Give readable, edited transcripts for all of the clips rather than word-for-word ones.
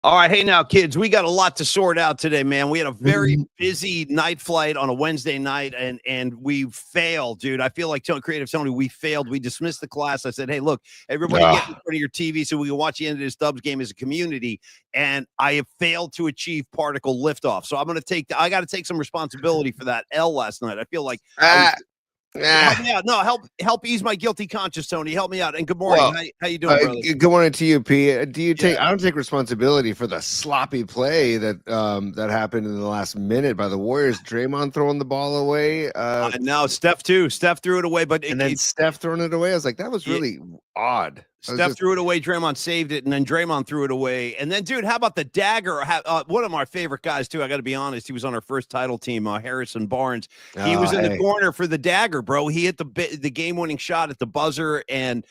All right, hey now, kids, we got a lot to sort out today, man. We had a very busy night flight on a Wednesday night, and we failed, dude. I feel like Creative Tony, we failed. We dismissed the class. I said, hey, look, everybody get in front of your TV so we can watch the end of this Dubs game as a community. And I have failed to achieve particle liftoff. So I got to take some responsibility for that L last night. I feel like help me out. No, help ease my guilty conscience, Tony. Help me out. And good morning. How you doing, brother? Good morning to you, P. Do you take? I don't take responsibility for the sloppy play that that happened in the last minute by the Warriors. Draymond throwing the ball away. No, Steph too. Steph threw it away, but then Steph throwing it away. I was like, that was really odd. Steph threw it away. Draymond saved it, and then Draymond threw it away. And then, dude, how about the dagger? One of my favorite guys, too. I got to be honest. He was on our first title team, Harrison Barnes. He was in the corner for the dagger, bro. He hit the game-winning shot at the buzzer, and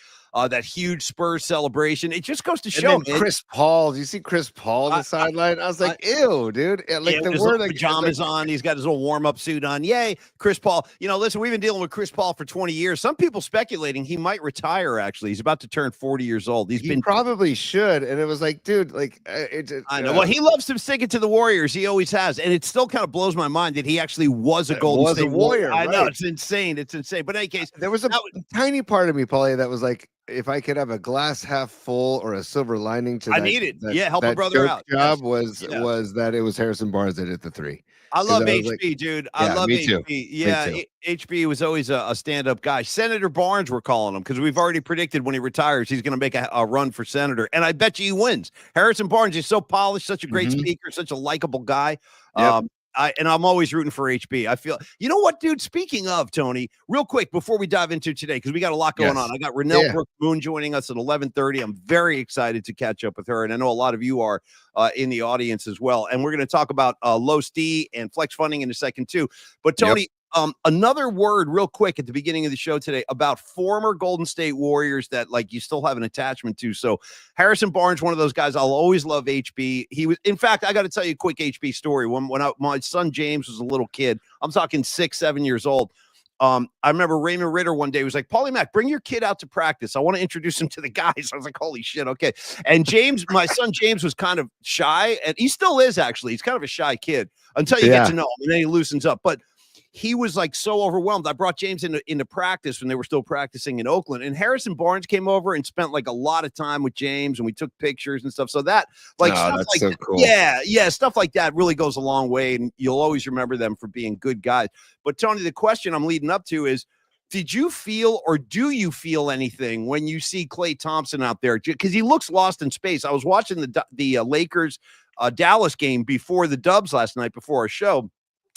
that huge Spurs celebration. It just goes to show. And then Chris Paul. Do you see Chris Paul on the sideline? I was like, ew, dude. Like the word pajamas on. He's got his little warm-up suit on. Yay, Chris Paul. You know, listen, we've been dealing with Chris Paul for 20 years. Some people speculating he might retire, actually. He's about to turn 40 years old. He probably should. And it was like, dude, I know. Well, he loves to stick it to the Warriors. He always has. And it still kind of blows my mind that he actually was a Golden State Warrior. I know. It's insane. It's insane. But in any case, there was a tiny part of me, Paulie, that was like, if I could have a glass half full or a silver lining to that, I need it. Help a brother out. Job was that it was Harrison Barnes that hit the three. I love HB, dude. I love me HB. Too. Yeah, HB was always a stand-up guy. Senator Barnes, we're calling him, because we've already predicted when he retires, he's going to make a run for senator. And I bet you he wins. Harrison Barnes is so polished, such a great speaker, such a likable guy. Yep. I'm always rooting for HB. I feel, you know what, dude? Speaking of, Tony, real quick before we dive into today, because we got a lot going on. I got Renel Brooke Moon joining us at 11:30. I'm very excited to catch up with her, and I know a lot of you are in the audience as well. And we're going to talk about Los D and flex funding in a second too. But Tony, another word real quick at the beginning of the show today about former Golden State Warriors that like you still have an attachment to. So Harrison Barnes, one of those guys, I'll always love HB. He was, in fact, I got to tell you a quick HB story. When my son James was a little kid, I'm talking 6-7 years old. I remember Raymond Ritter one day was like, Paulie Mac, bring your kid out to practice. I want to introduce him to the guys. I was like, holy shit. Okay. And James, my son James was kind of shy, and he still is actually. He's kind of a shy kid until you get to know him, and then he loosens up. But he was like so overwhelmed. I brought James into practice when they were still practicing in Oakland, and Harrison Barnes came over and spent like a lot of time with James, and we took pictures and stuff. So that stuff like so cool. Stuff like that really goes a long way, and you'll always remember them for being good guys. But Tony, the question I'm leading up to is, did you feel or do you feel anything when you see Klay Thompson out there? Because he looks lost in space. I was watching the Lakers Dallas game before the Dubs last night before our show.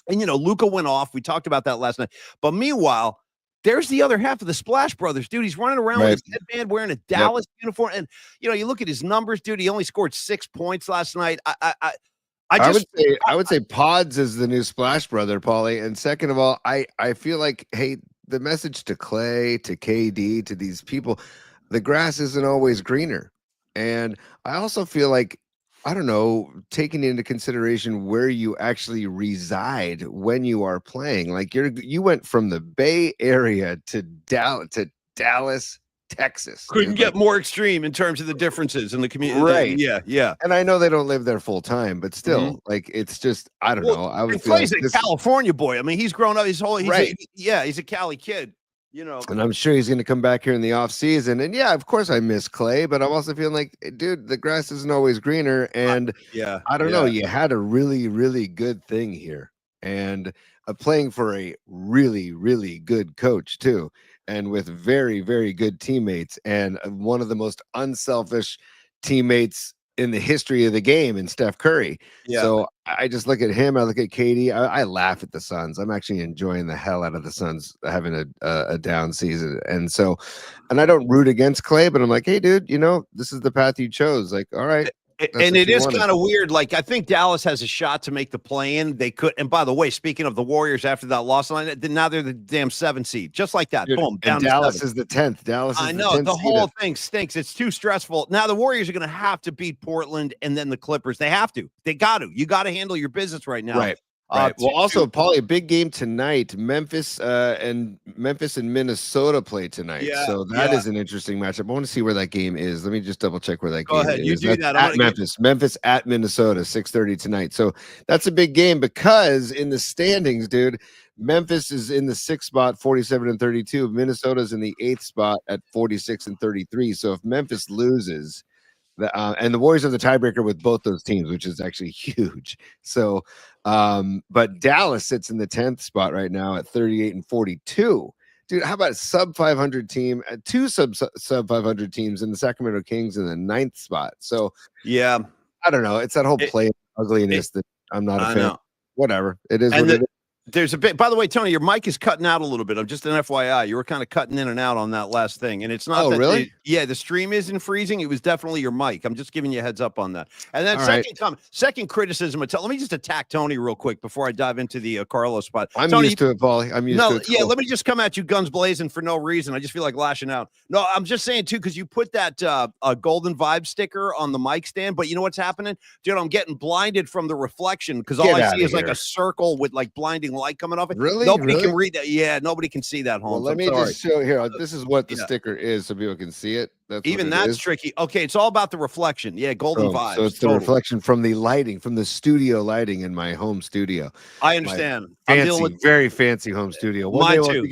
And, Luka went off. We talked about that last night. But meanwhile, there's the other half of the Splash Brothers, dude. He's running around with his headband wearing a Dallas uniform. And, you look at his numbers, dude. He only scored 6 points last night. I would say Pods is the new Splash Brother, Paulie. And second of all, I feel like, hey, the message to Klay, to KD, to these people, the grass isn't always greener. And I also feel like, I don't know, taking into consideration where you actually reside when you are playing. Like you went from the Bay Area to Dallas, Texas. Couldn't get more extreme in terms of the differences in the community. Right. Yeah. And I know they don't live there full time, but still, like, it's just, I don't know. I would feel like a California boy. I mean, he's grown up his whole, he's a Cali kid. And I'm sure he's going to come back here in the off season. And of course I miss Klay, but I'm also feeling like, dude, the grass isn't always greener. And I don't know, you had a really, really good thing here, and playing for a really, really good coach too, and with very, very good teammates, and one of the most unselfish teammates in the history of the game in Steph Curry. So I just look at him. I look at KD. I laugh at the Suns. I'm actually enjoying the hell out of the Suns having a down season. And I don't root against Klay, but I'm like, hey, dude, this is the path you chose. Like, all right. And it is kind of weird. Like, I think Dallas has a shot to make the play-in. They could. And by the way, speaking of the Warriors, after that loss line, now they're the damn 7 seed, just like that. Dude, boom, down. Dallas is the 10th. Dallas. I know the whole thing stinks. It's too stressful. Now the Warriors are going to have to beat Portland and then the Clippers. They have to. They got to. You got to handle your business right now. Right. Right. Well, also, Paulie, a big game tonight. Memphis and Minnesota play tonight. Yeah, so that is an interesting matchup. I want to see where that game is. Let me just double check where that Go game ahead, is. you do that. At Memphis. Memphis at Minnesota, 6:30 tonight. So that's a big game because in the standings, dude, Memphis is in the 6th spot, 47-32. Minnesota's in the 8th spot at 46-33. So if Memphis loses, and the Warriors have the tiebreaker with both those teams, which is actually huge. So, but Dallas sits in the 10th spot right now at 38-42. Dude, how about a sub 500 team? Two sub 500 teams in the Sacramento Kings in the 9th spot. So, yeah, I don't know. It's that whole play ugliness that I'm not a fan. Know. Whatever it is. What it is. There's a bit, by the way, Tony, your mic is cutting out a little bit. I'm just an FYI. You were kind of cutting in and out on that last thing. And it's not that really? The stream isn't freezing. It was definitely your mic. I'm just giving you a heads up on that. And then second criticism. Let me just attack Tony real quick before I dive into the Carlos spot. I'm Tony, used to it, Paulie. I'm used to it. Yeah, let me just come at you guns blazing for no reason. I just feel like lashing out. No, I'm just saying too, because you put that golden vibe sticker on the mic stand, but you know what's happening? Dude, I'm getting blinded from the reflection because all I see is like a circle with like blinding light coming off it. Really? Nobody can read that. Yeah, nobody can see that, Holmes. Well, let me just show here. This is what the sticker is so people can see it. That's tricky. Okay, it's all about the reflection. Yeah, golden vibes. So it's the reflection from the lighting, from the studio lighting in my home studio. I understand. I'm dealing with very fancy home studio. Mine too.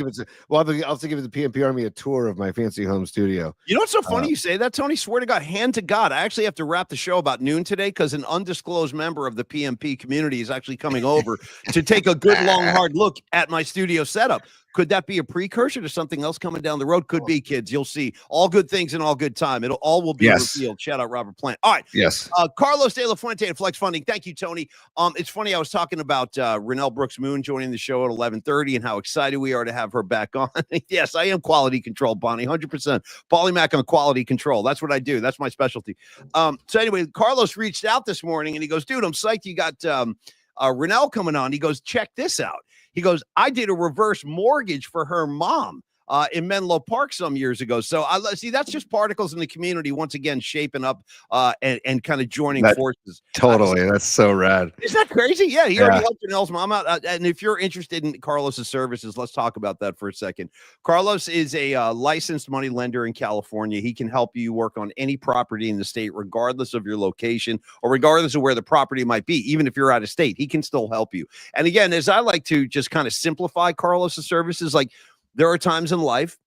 I'll have to give the PMP Army a tour of my fancy home studio. You know what's so funny you say that, Tony? Swear to God, hand to God. I actually have to wrap the show about noon today because an undisclosed member of the PMP community is actually coming over to take a good, long, hard look at my studio setup. Could that be a precursor to something else coming down the road? Could be, kids. You'll see. All good things in all good time. It all will be revealed. Shout out Robert Plant. All right. Yes. Carlos De La Fuente at Flex Funding. Thank you, Tony. It's funny. I was talking about Renel Brooks Moon joining the show at 11:30 and how excited we are to have her back on. Yes, I am quality control, Bonnie. 100%. Paulie Mac on quality control. That's what I do. That's my specialty. So anyway, Carlos reached out this morning and he goes, dude, I'm psyched you got Renel coming on. He goes, check this out. He goes, I did a reverse mortgage for her mom in Menlo Park some years ago. So I see that's just particles in the community once again shaping up and kind of joining forces. Totally, that's so rad. Isn't that crazy? Yeah, he already helped Janelle's mom out. And if you're interested in Carlos's services, let's talk about that for a second. Carlos is a licensed money lender in California. He can help you work on any property in the state, regardless of your location or regardless of where the property might be. Even if you're out of state, he can still help you. And again, as I like to just kind of simplify Carlos's services, like there are times in life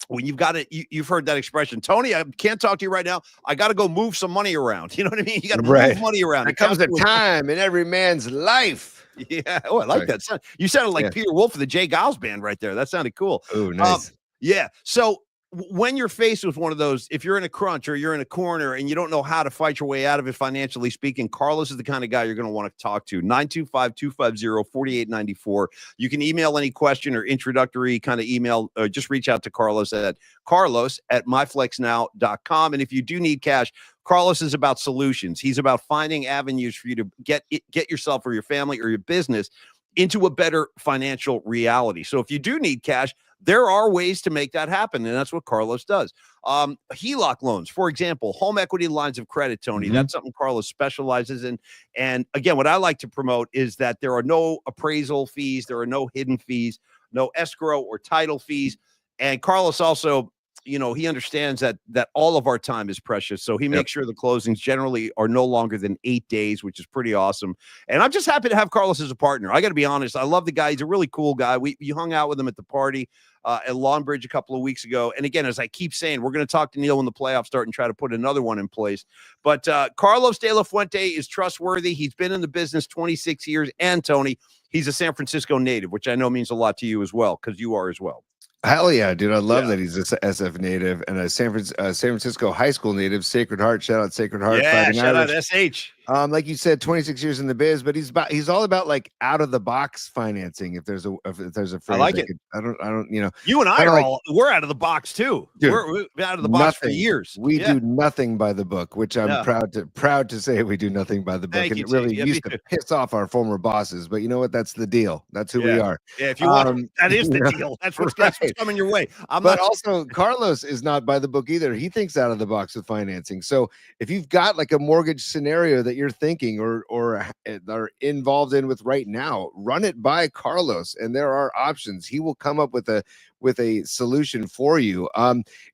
when you've got it, you've heard that expression, Tony, I can't talk to you right now. I got to go move some money around. You know what I mean? You got to move money around. There comes a time in every man's life. Yeah. Oh, I like that. You sounded like Peter Wolf of the Jay Giles band right there. That sounded cool. Oh, nice. Yeah. So when you're faced with one of those, if you're in a crunch or you're in a corner and you don't know how to fight your way out of it, financially speaking, Carlos is the kind of guy you're going to want to talk to. 925-250-4894. You can email any question or introductory kind of email, or just reach out to Carlos at myflexnow.com. And if you do need cash, Carlos is about solutions. He's about finding avenues for you to get yourself or your family or your business into a better financial reality. So if you do need cash, there are ways to make that happen, and that's what Carlos does. HELOC loans, for example, home equity lines of credit, Tony. That's something Carlos specializes in. And again, what I like to promote is that there are no appraisal fees, there are no hidden fees, no escrow or title fees. And Carlos also, you know, he understands that all of our time is precious. So he makes sure the closings generally are no longer than 8 days, which is pretty awesome. And I'm just happy to have Carlos as a partner. I got to be honest. I love the guy. He's a really cool guy. You hung out with him at the party at Longbridge a couple of weeks ago. And again, as I keep saying, we're going to talk to Neil when the playoffs start and try to put another one in place. But Carlos De La Fuente is trustworthy. He's been in the business 26 years. And Tony, he's a San Francisco native, which I know means a lot to you as well, because you are as well. Hell yeah, dude. I love that he's a SF native and a San Francisco high school native. Sacred Heart. Shout out Sacred Heart. Yeah, shout out SH. Like you said, 26 years in the biz, but he's all about like out of the box financing. If there's a phrase, I like it. I don't, you know, you and I are we're out of the box too. Dude, we're out of the box for years. We do nothing by the book, which I'm proud to say we do nothing by the book. Thank and you, it really used to piss off our former bosses, but you know what? That's the deal. That's who we are. Yeah, if you want, that is the deal. That's what's what's coming your way. But also, Carlos is not by the book either. He thinks out of the box with financing. So if you've got like a mortgage scenario that you're thinking or are involved in with right now, run it by Carlos, and there are options. He will come up with a solution for you.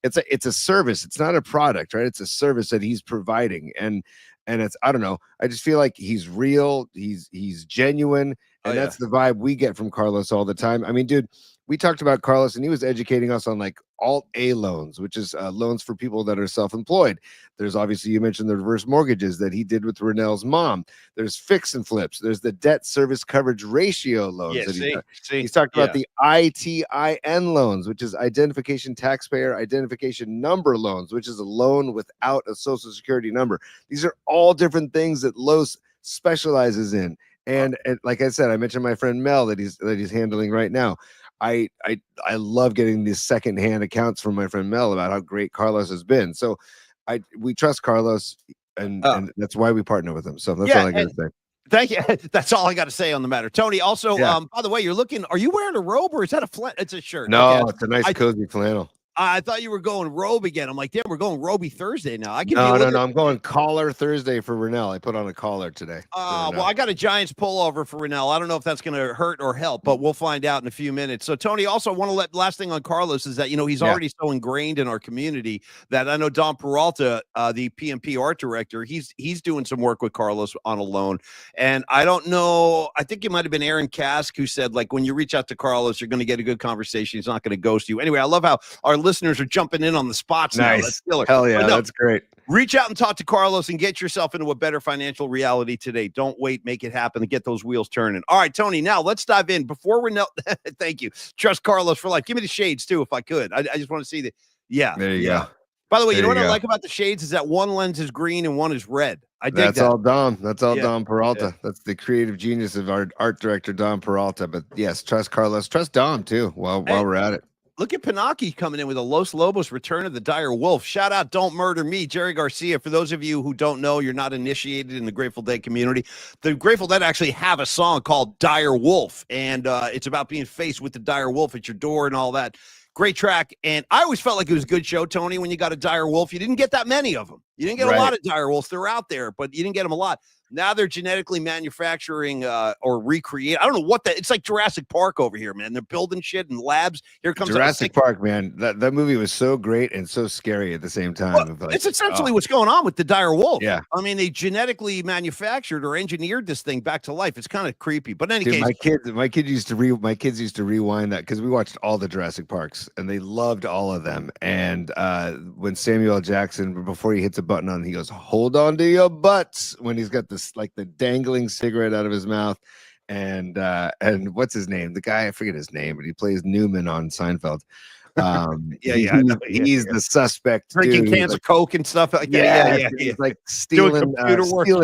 It's a service. It's not a product, right? It's a service that he's providing, and it's, I don't know. I just feel like he's real. He's genuine, and that's the vibe we get from Carlos all the time. I mean, dude, we talked about Carlos, and he was educating us on like Alt-A loans, which is loans for people that are self-employed. There's obviously, you mentioned the reverse mortgages that he did with Renel's mom. There's fix and flips. There's the debt service coverage ratio loans. He's talked about the ITIN loans, which is identification taxpayer identification number loans, which is a loan without a social security number. These are all different things that Los specializes in. And like I said, I mentioned my friend Mel that he's handling right now. I love getting these secondhand accounts from my friend Mel about how great Carlos has been. So we trust Carlos, and that's why we partner with him. So that's all I got to say. Thank you. That's all I got to say on the matter. Tony, also, by the way, are you wearing a robe, or is that it's a shirt? No, it's a nice cozy flannel. I thought you were going robe again. I'm like, damn, we're going Roby Thursday now. I can no. I'm going collar Thursday for Renel. I put on a collar today. Well, I got a Giants pullover for Renel. I don't know if that's going to hurt or help, but we'll find out in a few minutes. So, Tony, also want to last thing on Carlos is that, he's already so ingrained in our community that I know Don Peralta, the PMP art director, he's doing some work with Carlos on a loan. And I don't know, I think it might have been Aaron Kask who said, like, when you reach out to Carlos, you're going to get a good conversation. He's not going to ghost you. Anyway, I love how our listeners are jumping in on the spots now. That's killer. Hell yeah, that's great. Reach out and talk to Carlos and get yourself into a better financial reality today. Don't wait, make it happen and get those wheels turning. All right, Tony, now let's dive in. Before Renel, thank you. Trust Carlos for life. Give me the shades too, if I could. I just want to see the, there you go. By the way, you know what I like about the shades is that one lens is green and one is red. I dig That's all Dom. That's all Dom Peralta. Yeah. That's the creative genius of our art director, Dom Peralta. But yes, trust Carlos. Trust Dom too while we're at it. Look at Pinocchio coming in with a Los Lobos Return of the Dire Wolf. Shout out Don't Murder Me, Jerry Garcia. For those of you who don't know, you're not initiated in the Grateful Dead community. The Grateful Dead actually have a song called Dire Wolf, and it's about being faced with the dire wolf at your door and all that. Great track, and I always felt like it was a good show, Tony, when you got a dire wolf. You didn't get that many of them. You didn't get a lot of dire wolves. They're out there, but you didn't get them a lot. Now they're genetically manufacturing or recreate. I don't know what it's like Jurassic Park over here, man. They're building shit in labs. Here comes Jurassic Park, man. That movie was so great and so scary at the same time. Well, it's essentially what's going on with the dire wolf. Yeah. I mean, they genetically manufactured or engineered this thing back to life. It's kind of creepy. But in any case, my kids used to rewind that because we watched all the Jurassic Parks and they loved all of them. And when Samuel L. Jackson, before he hits a button on, he goes, "Hold on to your butts," when he's got this like the dangling cigarette out of his mouth. And what's his name? The guy, I forget his name, but he plays Newman on Seinfeld. He's the suspect, drinking cans of Coke and stuff like that. Yeah. He's like stealing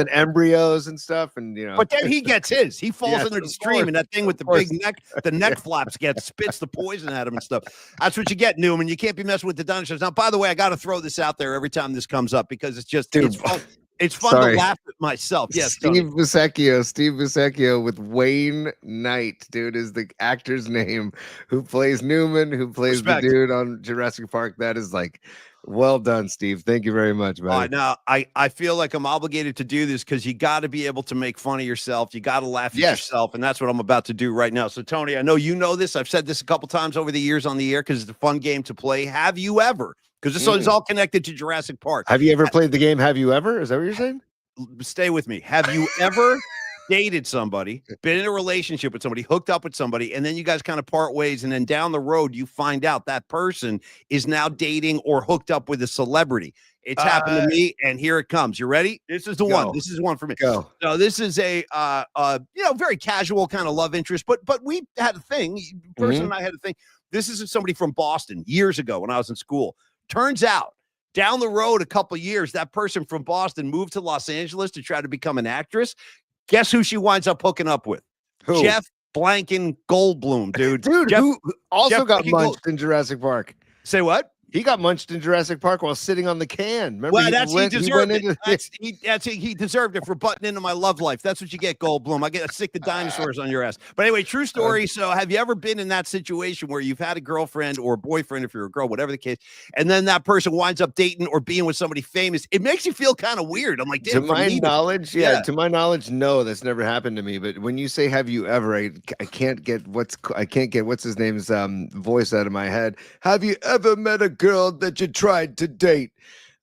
embryos and stuff, and But then he gets his. He falls into the stream, and that thing with the big neck, the neck flaps spits the poison at him and stuff. That's what you get, Newman. You can't be messing with the dinosaurs. Now, by the way, I got to throw this out there every time this comes up because it's just it's fun to laugh at myself. Yes, Steve Buscecchio with Wayne Knight, dude, is the actor's name who plays Newman, who plays the dude on Jurassic Park. That is like, well done, Steve. Thank you very much, man. Now, I feel like I'm obligated to do this because you got to be able to make fun of yourself. You got to laugh at yourself, and that's what I'm about to do right now. So, Tony, I know you know this. I've said this a couple times over the years on the air because it's a fun game to play. Have you ever? Because this is all connected to Jurassic Park. Have you ever played the game? Have you ever? Is that what you're saying? Stay with me. Have you ever dated somebody, been in a relationship with somebody, hooked up with somebody, and then you guys kind of part ways, and then down the road you find out that person is now dating or hooked up with a celebrity? It's happened to me, and here it comes. You ready? This is the one. This is one for me. Go. So this is a very casual kind of love interest, but we had a thing. Person and I had a thing. This is somebody from Boston years ago when I was in school. Turns out, down the road a couple of years, that person from Boston moved to Los Angeles to try to become an actress. Guess who she winds up hooking up with? Who? Jeff Blanken Goldblum, dude. Who also got munched in Jurassic Park. Say what? He got munched in Jurassic Park while sitting on the can. Remember, well, he deserved it. He deserved it for butting into my love life. That's what you get, Goldblum. I get to stick the dinosaurs on your ass. But anyway, true story. So have you ever been in that situation where you've had a girlfriend or a boyfriend, if you're a girl, whatever the case, and then that person winds up dating or being with somebody famous? It makes you feel kind of weird. I'm like, to my knowledge, to my knowledge, no, that's never happened to me. But when you say "have you ever," I can't get what's his name's voice out of my head. Have you ever met a girl that you tried to date?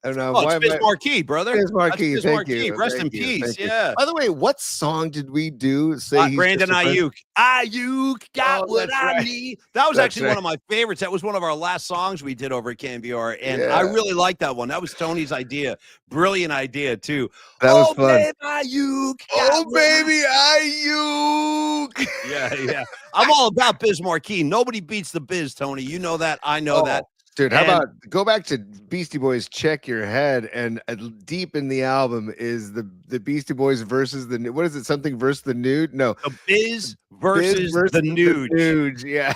I don't know. Oh, it's Biz Marquee, brother. Biz Marquee, thank you. Rest in peace. Yeah. By the way, what song did we do? Say Brandon Ayuk. Ayuk got what I need. That was actually one of my favorites. That was one of our last songs we did over at KNBR, and I really liked that one. That was Tony's idea. Brilliant idea too. That was fun. Baby Ayuk. Oh, baby Ayuk. Yeah. I'm all about Biz Marquee. Nobody beats the Biz, Tony. You know that. I know that. Dude, how about go back to Beastie Boys, Check Your Head, and deep in the album is the Beastie Boys versus the, what is it, something versus the Nude? No. The Biz versus the Nude. Nude, yeah.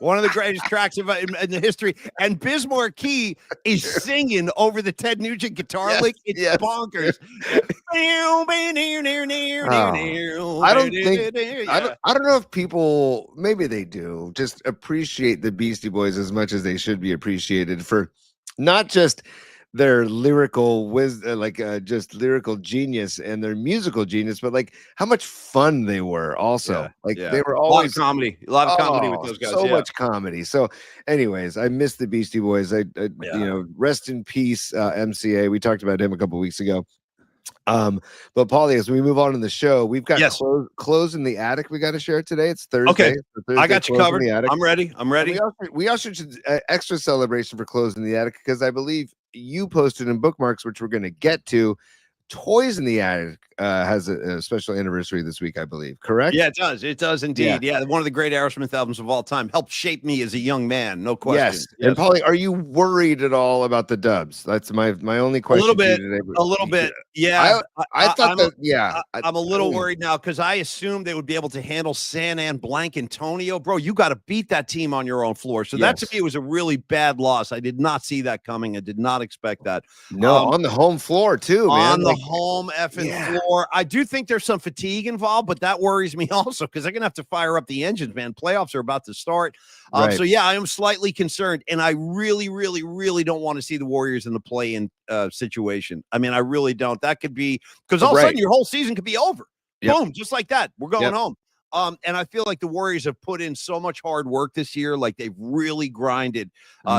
One of the greatest tracks in the history. And Biz Marquee is singing over the Ted Nugent guitar lick. It's bonkers. I don't know if people, maybe they do, just appreciate the Beastie Boys as much as they should be appreciated for not just their lyrical wisdom, just lyrical genius and their musical genius, but like how much fun they were also. They were always a lot of comedy with those guys. So much comedy. So anyways, I miss the Beastie Boys. You know, rest in peace, MCA. We talked about him a couple weeks ago. But Paulie, as we move on in the show, we've got Clothes in the Attic we got to share today. It's Thursday. Okay, I got you covered. I'm ready. We also should extra celebration for Clothes in the Attic, because I believe you posted in bookmarks, which we're going to get to. Toys in the Attic has a special anniversary this week, I believe. Correct? Yeah, it does. It does indeed. Yeah, one of the great Aerosmith albums of all time. Helped shape me as a young man. No question. Yes. And Paulie, are you worried at all about the Dubs? That's my only question. A little bit. Yeah. I thought that. Yeah. I'm a little worried now because I assumed they would be able to handle San Ann, Blank, Antonio. Bro, you got to beat that team on your own floor. So that to me was a really bad loss. I did not see that coming. I did not expect that. No, on the home floor too, man. On the home effing floor. I do think there's some fatigue involved, but that worries me also because they're gonna have to fire up the engines, man. Playoffs are about to start. So yeah, I am slightly concerned, and I really, really, really don't want to see the Warriors in the play-in situation. I mean, I really don't. That could be because all of a sudden your whole season could be over. Boom, just like that. We're going home. And I feel like the Warriors have put in so much hard work this year. Like they've really grinded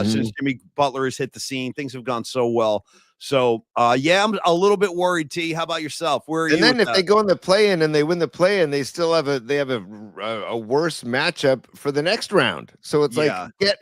since Jimmy Butler has hit the scene. Things have gone so well. So, I'm a little bit worried. T, how about yourself? Where are you? And then if they go in the play-in and they win the play-in, they still have a worse matchup for the next round. So it's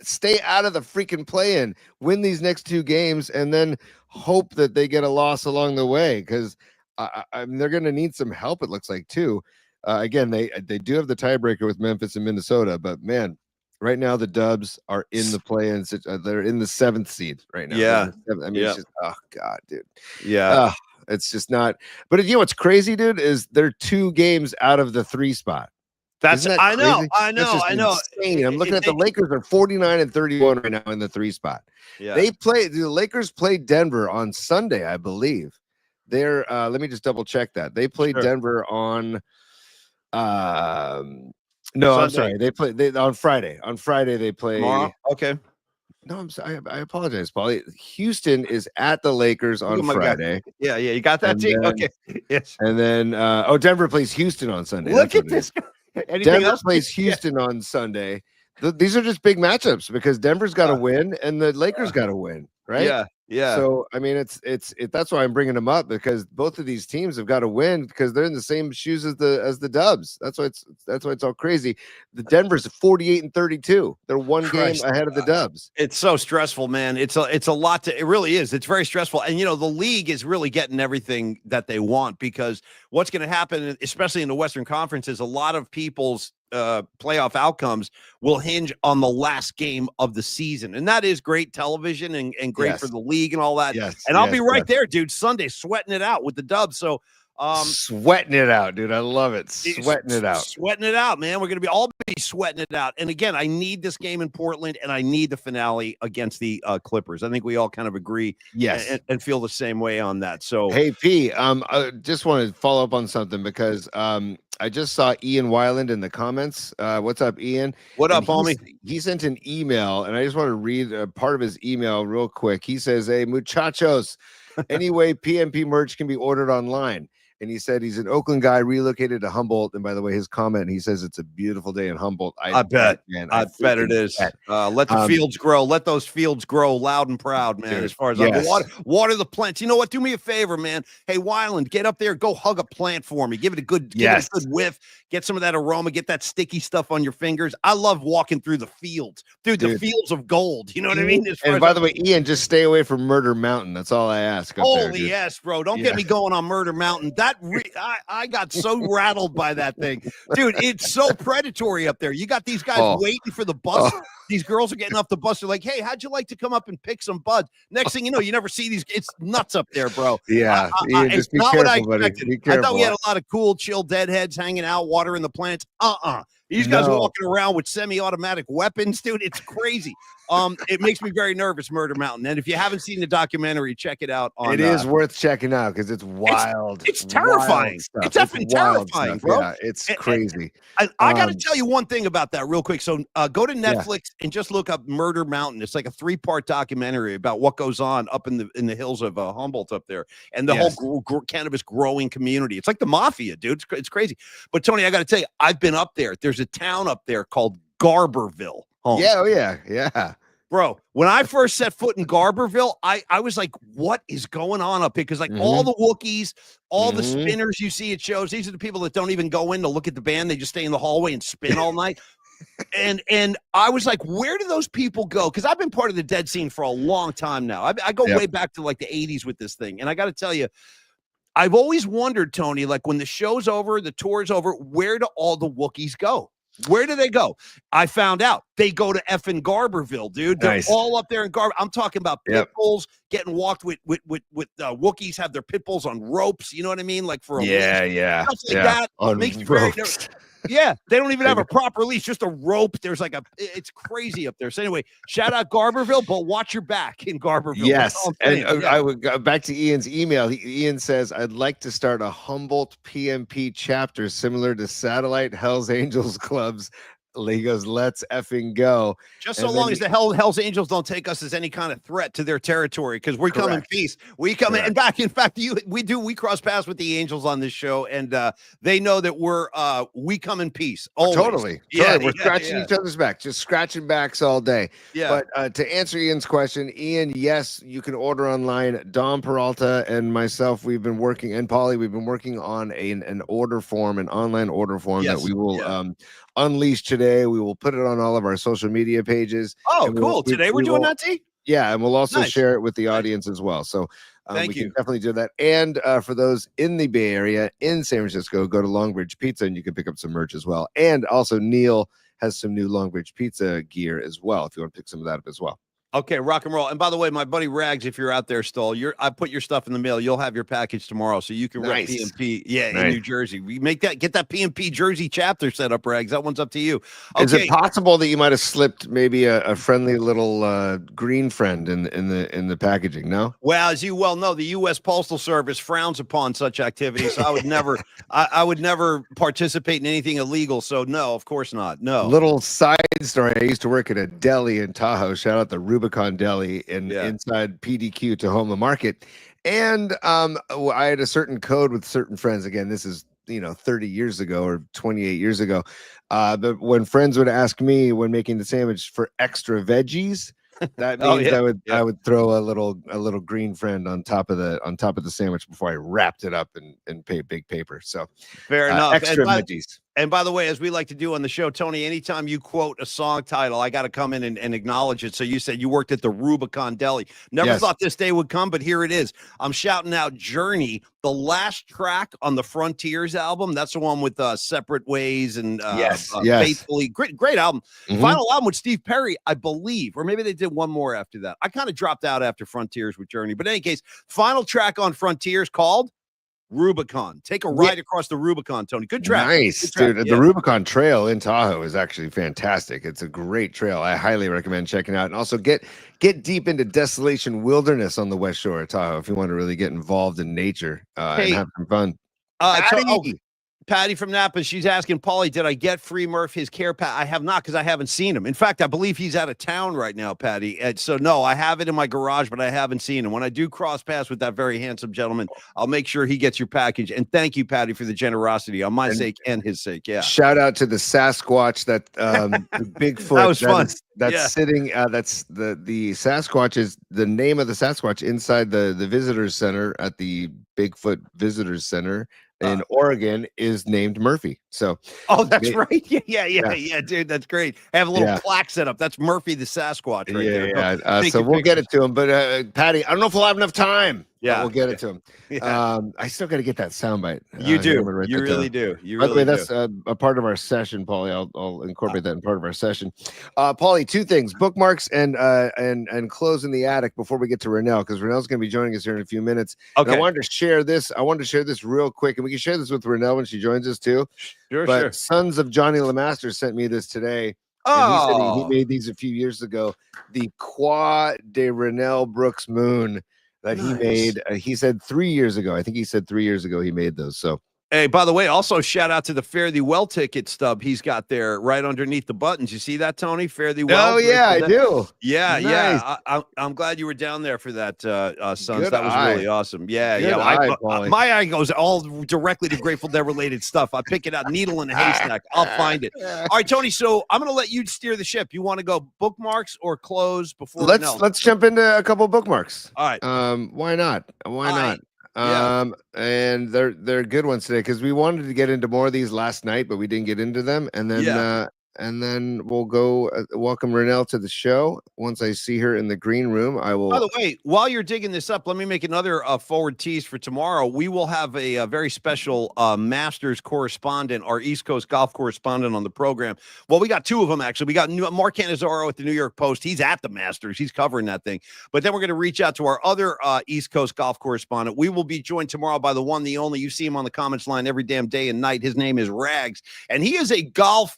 stay out of the freaking play-in, win these next two games, and then hope that they get a loss along the way, because they're going to need some help. It looks like too. Again, they do have the tiebreaker with Memphis and Minnesota, but man, right now the Dubs are in the play-in. They're in the 7th seed right now. Yeah, I mean, it's just, oh god, dude. Yeah, it's just not. But you know what's crazy, dude, is they're 2 games out of the 3 spot. I know. Insane. I'm looking at the Lakers are 49-31 right now in the 3 spot. Yeah, the Lakers played Denver on Sunday, I believe. They're let me just double check that. They played Denver on no, Sunday. I'm sorry. They play on Friday. On Friday they play tomorrow. Okay. No, I'm sorry. I apologize, Paulie. Houston is at the Lakers on Friday. God. Yeah, you got that, team. Okay. Yes. And then Denver plays Houston on Sunday. Look at this. Denver plays Houston on Sunday. These are just big matchups because Denver's got to win and the Lakers got to win, right? Yeah. So I mean, it's that's why I'm bringing them up, because both of these teams have got to win because they're in the same shoes as the Dubs. That's why it's all crazy. The Denver's 48-32. They're one game ahead of the Dubs. It's so stressful, man. It's a lot to. It really is. It's very stressful, and the league is really getting everything that they want, because what's going to happen, especially in the Western Conference, is a lot of people's playoff outcomes will hinge on the last game of the season, and that is great television and great for the league and all that. And I'll be right there, dude, Sunday sweating it out with the Dubs. So Sweating it out, dude. I love it. Sweating it out. Sweating it out, man. We're going to be all sweating it out. And again, I need this game in Portland, and I need the finale against the Clippers. I think we all kind of agree, yes, and feel the same way on that. So, hey, P, I just want to follow up on something because I just saw Ian Weiland in the comments. What's up, Ian? What up, homie? He sent an email, and I just want to read a part of his email real quick. He says, "Hey, muchachos, anyway, PMP merch can be ordered online." And he said he's an Oakland guy relocated to Humboldt. And by the way, his comment, he says it's a beautiful day in Humboldt. I bet, man. I bet it is. Let the fields grow. Let those fields grow loud and proud, man. Dude, as far as I go, water the plants. You know what? Do me a favor, man. Hey, Weiland, get up there. Go hug a plant for me. Give it a good, give it a good whiff. Get some of that aroma. Get that sticky stuff on your fingers. I love walking through the fields, dude. The fields of gold. You know what I mean? And by the way, Ian, just stay away from Murder Mountain. That's all I ask. Holy yes, bro. Don't get me going on Murder Mountain. I got so rattled by that thing, dude. It's so predatory up there. You got these guys waiting for the bus. These girls are getting off the bus. They're like, "Hey, how'd you like to come up and pick some buds?" Next thing you know, you never see these. It's nuts up there, bro. Yeah, it's not what I expected. I thought we had a lot of cool, chill deadheads hanging out, watering the plants. These guys are walking around with semi-automatic weapons, dude. It's crazy. It makes me very nervous, Murder Mountain. And if you haven't seen the documentary, check it out. It is worth checking out because it's wild. It's terrifying. It's effing terrifying, bro. Yeah, it's crazy. I got to tell you one thing about that real quick. So go to Netflix and just look up Murder Mountain. It's like a 3-part documentary about what goes on up in the hills of Humboldt up there, and the whole cannabis growing community. It's like the mafia, dude. It's crazy. But Tony, I got to tell you, I've been up there. There's a town up there called Garberville. Yeah, yeah. Bro, when I first set foot in Garberville, I was like, what is going on up here? Because like all the Wookiees, all the spinners you see at shows, these are the people that don't even go in to look at the band. They just stay in the hallway and spin all night. And I was like, where do those people go? Because I've been part of the dead scene for a long time now. I go way back to like the 80s with this thing. And I got to tell you, I've always wondered, Tony, like when the show's over, the tour's over, where do all the Wookiees go? Where do they go? I found out they go to effing Garberville, dude. They're all up there in Garber. I'm talking about pit bulls getting walked with Wookiees have their pit bulls on ropes. You know what I mean? Like for a leash. Stuff like that makes me very nervous. Yeah, they don't even have a proper leash, just a rope. There's like it's crazy up there. So anyway, shout out Garberville, but watch your back in Garberville. Yes, and I would go back to Ian's email. Ian says, "I'd like to start a Humboldt PMP chapter similar to Satellite Hells Angels clubs." He goes, "Let's effing go." Just so long as the Hells Angels don't take us as any kind of threat to their territory, because we come in peace. We come in, and back. In fact, we cross paths with the Angels on this show, and they know that we come in peace. Always. Totally. We're scratching each other's back, just scratching backs all day. Yeah. But to answer Ian's question, Ian, yes, you can order online. Dom Peralta and myself, we've been working, and Polly, we've been working on an order form, an online order form that we will unleash today. We will put it on all of our social media pages. Oh, cool. Today we're doing that, T? Yeah, and we'll also share it with the audience as well. So we can definitely do that. And for those in the Bay Area, in San Francisco, go to Longbridge Pizza and you can pick up some merch as well. And also Neil has some new Longbridge Pizza gear as well, if you want to pick some of that up as well. Okay, rock and roll. And by the way, my buddy Rags, if you're out there still, I put your stuff in the mail. You'll have your package tomorrow, so you can rep PMP. Yeah, in New Jersey. We get that PMP Jersey chapter set up, Rags. That one's up to you. Okay. Is it possible that you might have slipped maybe a friendly little green friend in the packaging? No. Well, as you well know, the U.S. Postal Service frowns upon such activities. So I would never, I would never participate in anything illegal. So no, of course not. No. Little side story. I used to work at a deli in Tahoe. Shout out the Rubicon Deli inside PDQ Tahoma Market. And I had a certain code with certain friends. Again, this is 30 years ago or 28 years ago. But when friends would ask me when making the sandwich for extra veggies, that means I would throw a little green friend on top of the sandwich before I wrapped it up and pay big paper. So fair enough. Extra veggies. And by the way, as we like to do on the show, Tony, anytime you quote a song title, I got to come in and acknowledge it. So you said you worked at the Rubicon Deli. Never thought this day would come, but here it is. I'm shouting out Journey, the last track on the Frontiers album. That's the one with Separate Ways and Faithfully. Great album. Final album with Steve Perry, I believe, or maybe they did one more after that. I kind of dropped out after Frontiers with Journey. But in any case, final track on Frontiers called Rubicon. Take a ride across the Rubicon, Tony. Good track. Nice, good track. Dude. Yeah. The Rubicon Trail in Tahoe is actually fantastic. It's a great trail. I highly recommend checking out. And also get deep into Desolation Wilderness on the West Shore of Tahoe if you want to really get involved in nature and have some fun. Patty from Napa, she's asking, Paulie, did I get Free Murph his care pack? I have not, because I haven't seen him. In fact, I believe he's out of town right now, Patty. And so, no, I have it in my garage, but I haven't seen him. When I do cross paths with that very handsome gentleman, I'll make sure he gets your package. And thank you, Patty, for the generosity on my sake and his sake. Yeah. Shout out to the Sasquatch, that Bigfoot. That was fun. That's sitting. That's the Sasquatch is the name of the Sasquatch inside the visitors center at the Bigfoot Visitors Center in Oregon is named Murphy. So, that's right. Yeah, dude, that's great. I have a little plaque set up. That's Murphy the Sasquatch right there. So we'll get it to him. But Patty, I don't know if we'll have enough time. Yeah, we'll get it to him. I still got to get that soundbite. You do. You really do. By the way, that's a part of our session, Paulie. I'll incorporate that in part of our session. Paulie, two things: bookmarks and close in the attic before we get to Renel, because Renel's going to be joining us here in a few minutes. Okay. And I wanted to share this. Real quick, and we can share this with Renel when she joins us too. Sure. Sons of Johnny Lemaster sent me this today. And he said he made these a few years ago. The Croix de Renel Brooks Moon that he made. He said 3 years ago. I think he said 3 years ago he made those. So, hey, by the way, also shout out to the Fare Thee Well ticket stub he's got there right underneath the buttons. You see that, Tony? Fare Thee Well. Oh yeah, I do. Yeah, nice. I'm glad you were down there for that, Sons. Good that was really awesome. Yeah. My eye goes all directly to Grateful Dead related stuff. I pick it out, needle in a haystack. I'll find it. All right, Tony. So I'm going to let you steer the ship. You want to go bookmarks or close before? Let's jump into a couple bookmarks. All right. Why not? Not? And they're good ones today, because we wanted to get into more of these last night, but we didn't get into them. And then we'll go welcome Renel to the show. Once I see her in the green room, I will. By the way, while you're digging this up, let me make another forward tease for tomorrow. We will have a very special Masters correspondent, our East Coast golf correspondent on the program. Well, we got two of them, actually. We got Mark Cannizzaro at the New York Post. He's at the Masters. He's covering that thing. But then we're going to reach out to our other East Coast golf correspondent. We will be joined tomorrow by the one, the only. You see him on the comments line every damn day and night. His name is Rags, and he is a golf.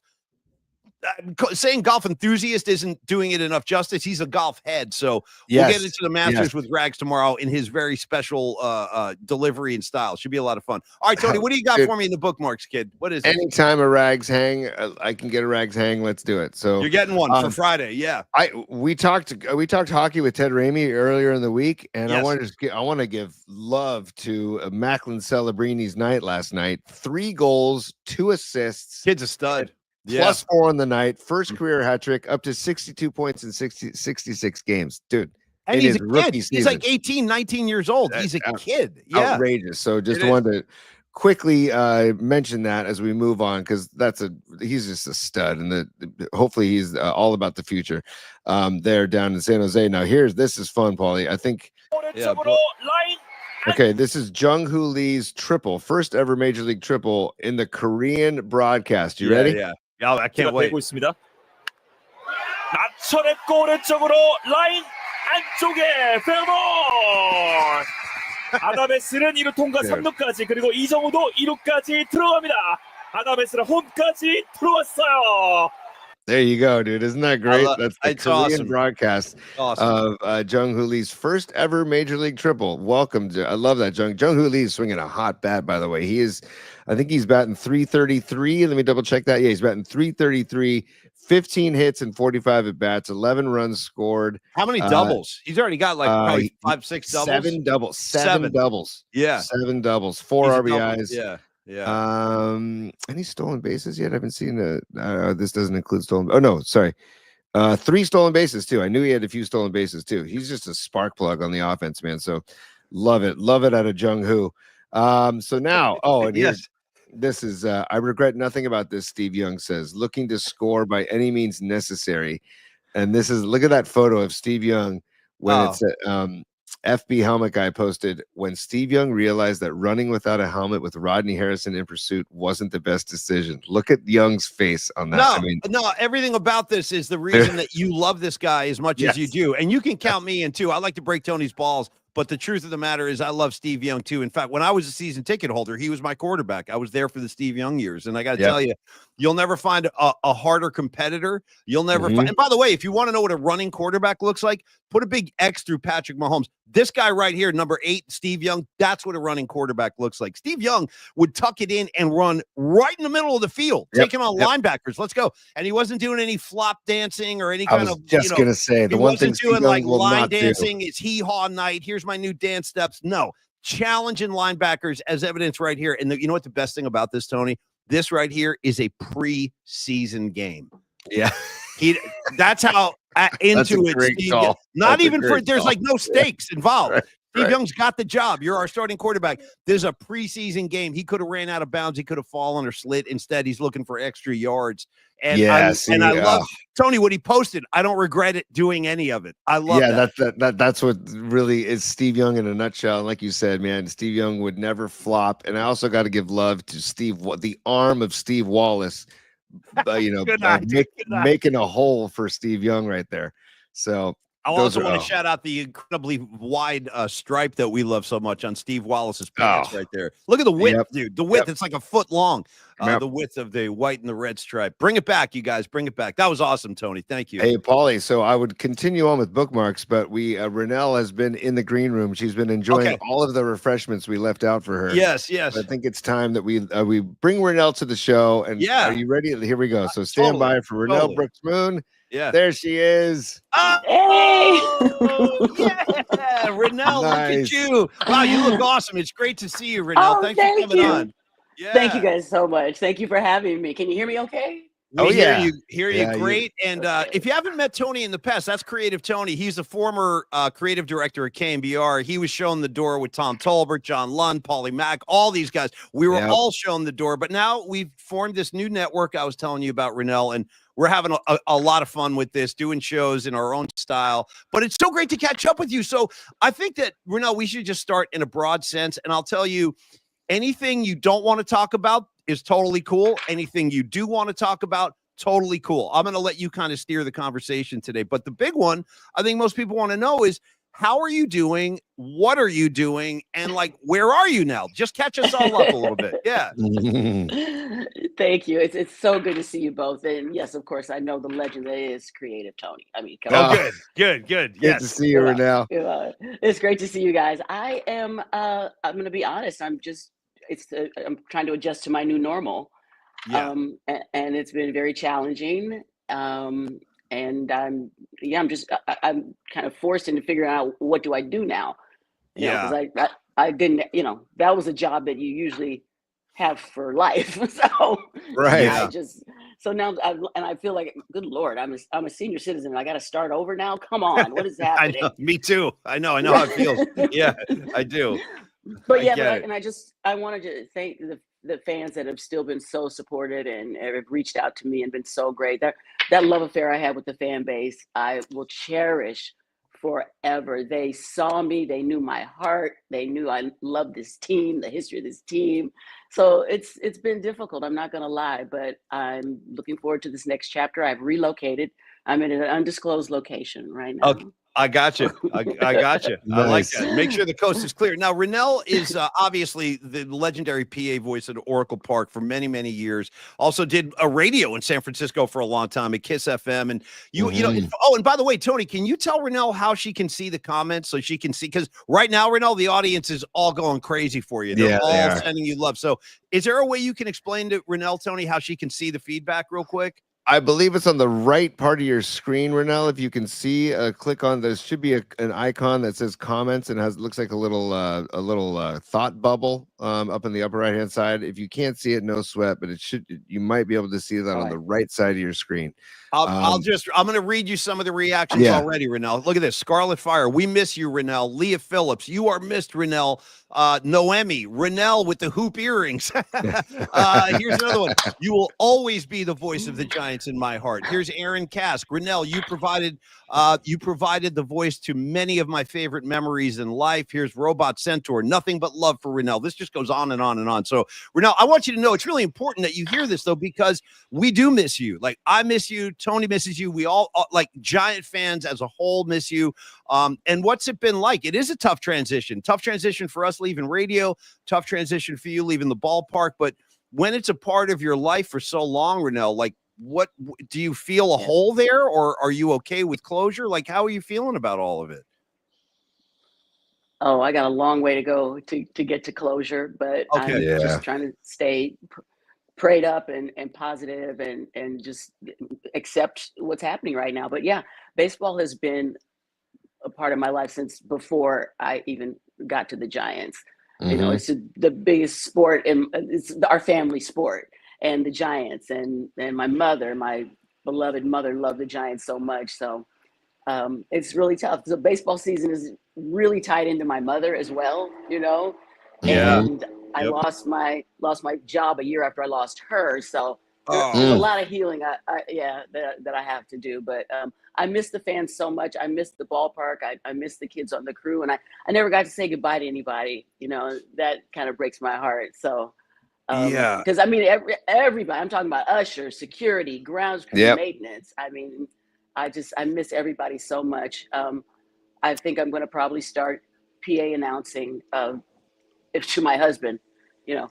Saying golf enthusiast isn't doing it enough justice. He's a golf head. So we'll get into the Masters with Rags tomorrow in his very special delivery and style. Should be a lot of fun. All right, Tony, what do you got for me in the bookmarks, kid? What is it? Anytime a Rags hang, I can get a Rags hang. Let's do it. So you're getting one for Friday. Yeah. We talked hockey with Ted Ramey earlier in the week, and I want to give love to Macklin Celebrini's night last night. 3 goals, 2 assists. Kid's a stud. Plus 4 on the night, first career hat trick, up to 62 points in 66 games, dude. And he's a kid. He's like 18, 19 years old. He's a kid. Yeah. Outrageous. So just wanted to quickly mention that as we move on, because he's just a stud, and hopefully he's all about the future there down in San Jose. Now this is fun, Paulie. I think. Okay, this is Jung-Hoo Lee's triple, first ever Major League triple in the Korean broadcast. You ready? Yeah. I can't wait. 있습니다. 낮춰냈고 오른쪽으로 라인 안쪽에 페어볼. 아다메스는 2루 통과 3루까지, 그리고 이정우도 2루까지 들어갑니다. 아다메스는 홈까지 들어왔어요. There you go, dude. Isn't that great? That's the Korean broadcast of Jung-Hoo Lee's first ever Major League triple. Welcome to. I love that. Jung-Hoo Lee is swinging a hot bat, by the way. I think he's batting 333. Let me double check that. Yeah, he's batting 333, 15 hits and 45 at bats, 11 runs scored. How many doubles? He's already got like probably 5, 6 doubles. 7 doubles. 7 doubles. Yeah. 7 doubles. 4 RBIs. Yeah. Any stolen bases yet? I haven't seen this doesn't include stolen. Oh no, sorry. 3 stolen bases too. I knew he had a few stolen bases too. He's just a spark plug on the offense, man. So love it out of Jung-Hoo. So now, and yes, this is I regret nothing about this. Steve Young says, looking to score by any means necessary. And look at that photo of Steve Young when it's FB helmet guy posted, when Steve Young realized that running without a helmet with Rodney Harrison in pursuit wasn't the best decision. Look at Young's face on that. No, everything about this is the reason that you love this guy as much as you do. And you can count me in too. I like to break Tony's balls But the truth of the matter is I love Steve Young too. In fact, when I was a season ticket holder, he was my quarterback. I was there for the Steve Young years. And I got to tell you, you'll never find a harder competitor. You'll never find. And by the way, if you want to know what a running quarterback looks like, put a big X through Patrick Mahomes. This guy right here, number 8, Steve Young, that's what a running quarterback looks like. Steve Young would tuck it in and run right in the middle of the field, taking on linebackers. Let's go. And he wasn't doing any flop dancing or any kind of, just going to say, the one thing doing like line dancing, it's hee-haw night. Here's my new dance steps. No, challenging linebackers as evidence right here. And you know what the best thing about this, Tony? This right here is a preseason game. Yeah. That's how into it, Steve. Not even for there's like no stakes involved. Right. Steve Young's got the job. You're our starting quarterback. There's a preseason game. He could have ran out of bounds. He could have fallen or slid. Instead, he's looking for extra yards. And I love Tony what he posted. I don't regret it doing any of it. I love that. That's what really is Steve Young in a nutshell. And like you said, man, Steve Young would never flop. And I also got to give love to the arm of Steve Wallace. Making a hole for Steve Young right there. So I also want to shout out the incredibly wide stripe that we love so much on Steve Wallace's pants right there. Look at the width, dude. The width, it's like a foot long. The width of the white and the red stripe. Bring it back, you guys. Bring it back. That was awesome, Tony. Thank you. Hey, Paulie. So I would continue on with bookmarks, but Renel has been in the green room. She's been enjoying all of the refreshments we left out for her. Yes. I think it's time that we bring Renel to the show. And are you ready? Here we go. So stand by for Renel Brooks Moon. Yeah, there she is. Oh, yeah, Renel, nice. Look at you! Wow, you look awesome. It's great to see you, Renel. Thanks for coming on. Yeah. Thank you guys so much. Thank you for having me. Can you hear me okay? We hear you great. And if you haven't met Tony in the past, that's Creative Tony. He's a former creative director at KMBR. He was shown the door with Tom Tolbert, John Lund, Paulie Mack, all these guys. We were all shown the door. But now we've formed this new network I was telling you about, Renel, and we're having a lot of fun with this, doing shows in our own style. But it's so great to catch up with you. So I think that, Renel, we should just start in a broad sense. And I'll tell you, anything you don't want to talk about is totally cool. Anything you do want to talk about, totally cool. I'm going to let you kind of steer the conversation today. But the big one I think most people want to know is, how are you doing? What are you doing? And like, where are you now? Just catch us all up a little bit. Yeah. Thank you. It's so good to see you both. And yes, of course, I know the legend that is Creative Tony. I mean, come on. Good. Good to see you, Renel. It's great to see you guys. I am, I'm going to be honest. I'm trying to adjust to my new normal. Yeah. And it's been very challenging. And I'm kind of forced into figuring out, what do I do now? You know, 'cause I didn't, that was a job that you usually have for life. So so now I feel like, good Lord, I'm a senior citizen. I got to start over now. Come on, what is happening? I know, me too. I know how it feels. Yeah, I do. But I wanted to thank the fans that have still been so supported and have reached out to me and been so great. That love affair I had with the fan base, I will cherish forever. They saw me, they knew my heart, they knew I loved this team, the history of this team. So it's been difficult, I'm not gonna lie, but I'm looking forward to this next chapter. I've relocated. I'm in an undisclosed location right now. Okay. I got you. I got you. Nice. I like that. Make sure the coast is clear. Now, Renel is obviously the legendary PA voice at Oracle Park for many, many years. Also did a radio in San Francisco for a long time at Kiss FM. And you know, and by the way, Tony, can you tell Renel how she can see the comments so she can see? Because right now, Renel, the audience is all going crazy for you. They're all sending you love. So is there a way you can explain to Renel, Tony, how she can see the feedback real quick? I believe it's on the right part of your screen, Renel. If you can see, click on, there should be an icon that says comments and looks like a little thought bubble up in the upper right hand side. If you can't see it, no sweat, but you might be able to see that on the right side of your screen. I'm going to read you some of the reactions already, Renel. Look at this. Scarlet Fire. We miss you, Renel. Leah Phillips. You are missed, Renel. Noemi. Renel with the hoop earrings. Here's another one. You will always be the voice of the Giants in my heart. Here's Aaron Kask. Renel, you provided the voice to many of my favorite memories in life. Here's Robot Centaur. Nothing but love for Renel. This just just goes on and on and on. So Renel, I want you to know it's really important that you hear this though, because we do miss you. Like I miss you. Tony misses you. We all like Giant fans as a whole miss you. And what's it been like? It is a tough transition for us leaving radio, tough transition for you leaving the ballpark. But when it's a part of your life for so long, Renel, like what do you feel a hole there, or are you okay with closure? Like, how are you feeling about all of it? Oh, I got a long way to go to get to closure, but I'm just trying to stay prayed up and positive and just accept what's happening right now. But yeah, baseball has been a part of my life since before I even got to the Giants. You know, it's the biggest sport, and it's our family sport, and the Giants and my mother, my beloved mother, loved the Giants so much. So it's really tough. The baseball season is really tied into my mother as well, you know. And I lost my job a year after I lost her. So there's a lot of healing that I have to do. But I miss the fans so much. I miss the ballpark. I miss the kids on the crew, and I never got to say goodbye to anybody. You know, that kind of breaks my heart. So because I mean everybody, I'm talking about ushers, security, grounds crew, maintenance. I mean, I miss everybody so much. I think I'm going to probably start PA announcing to my husband, you know,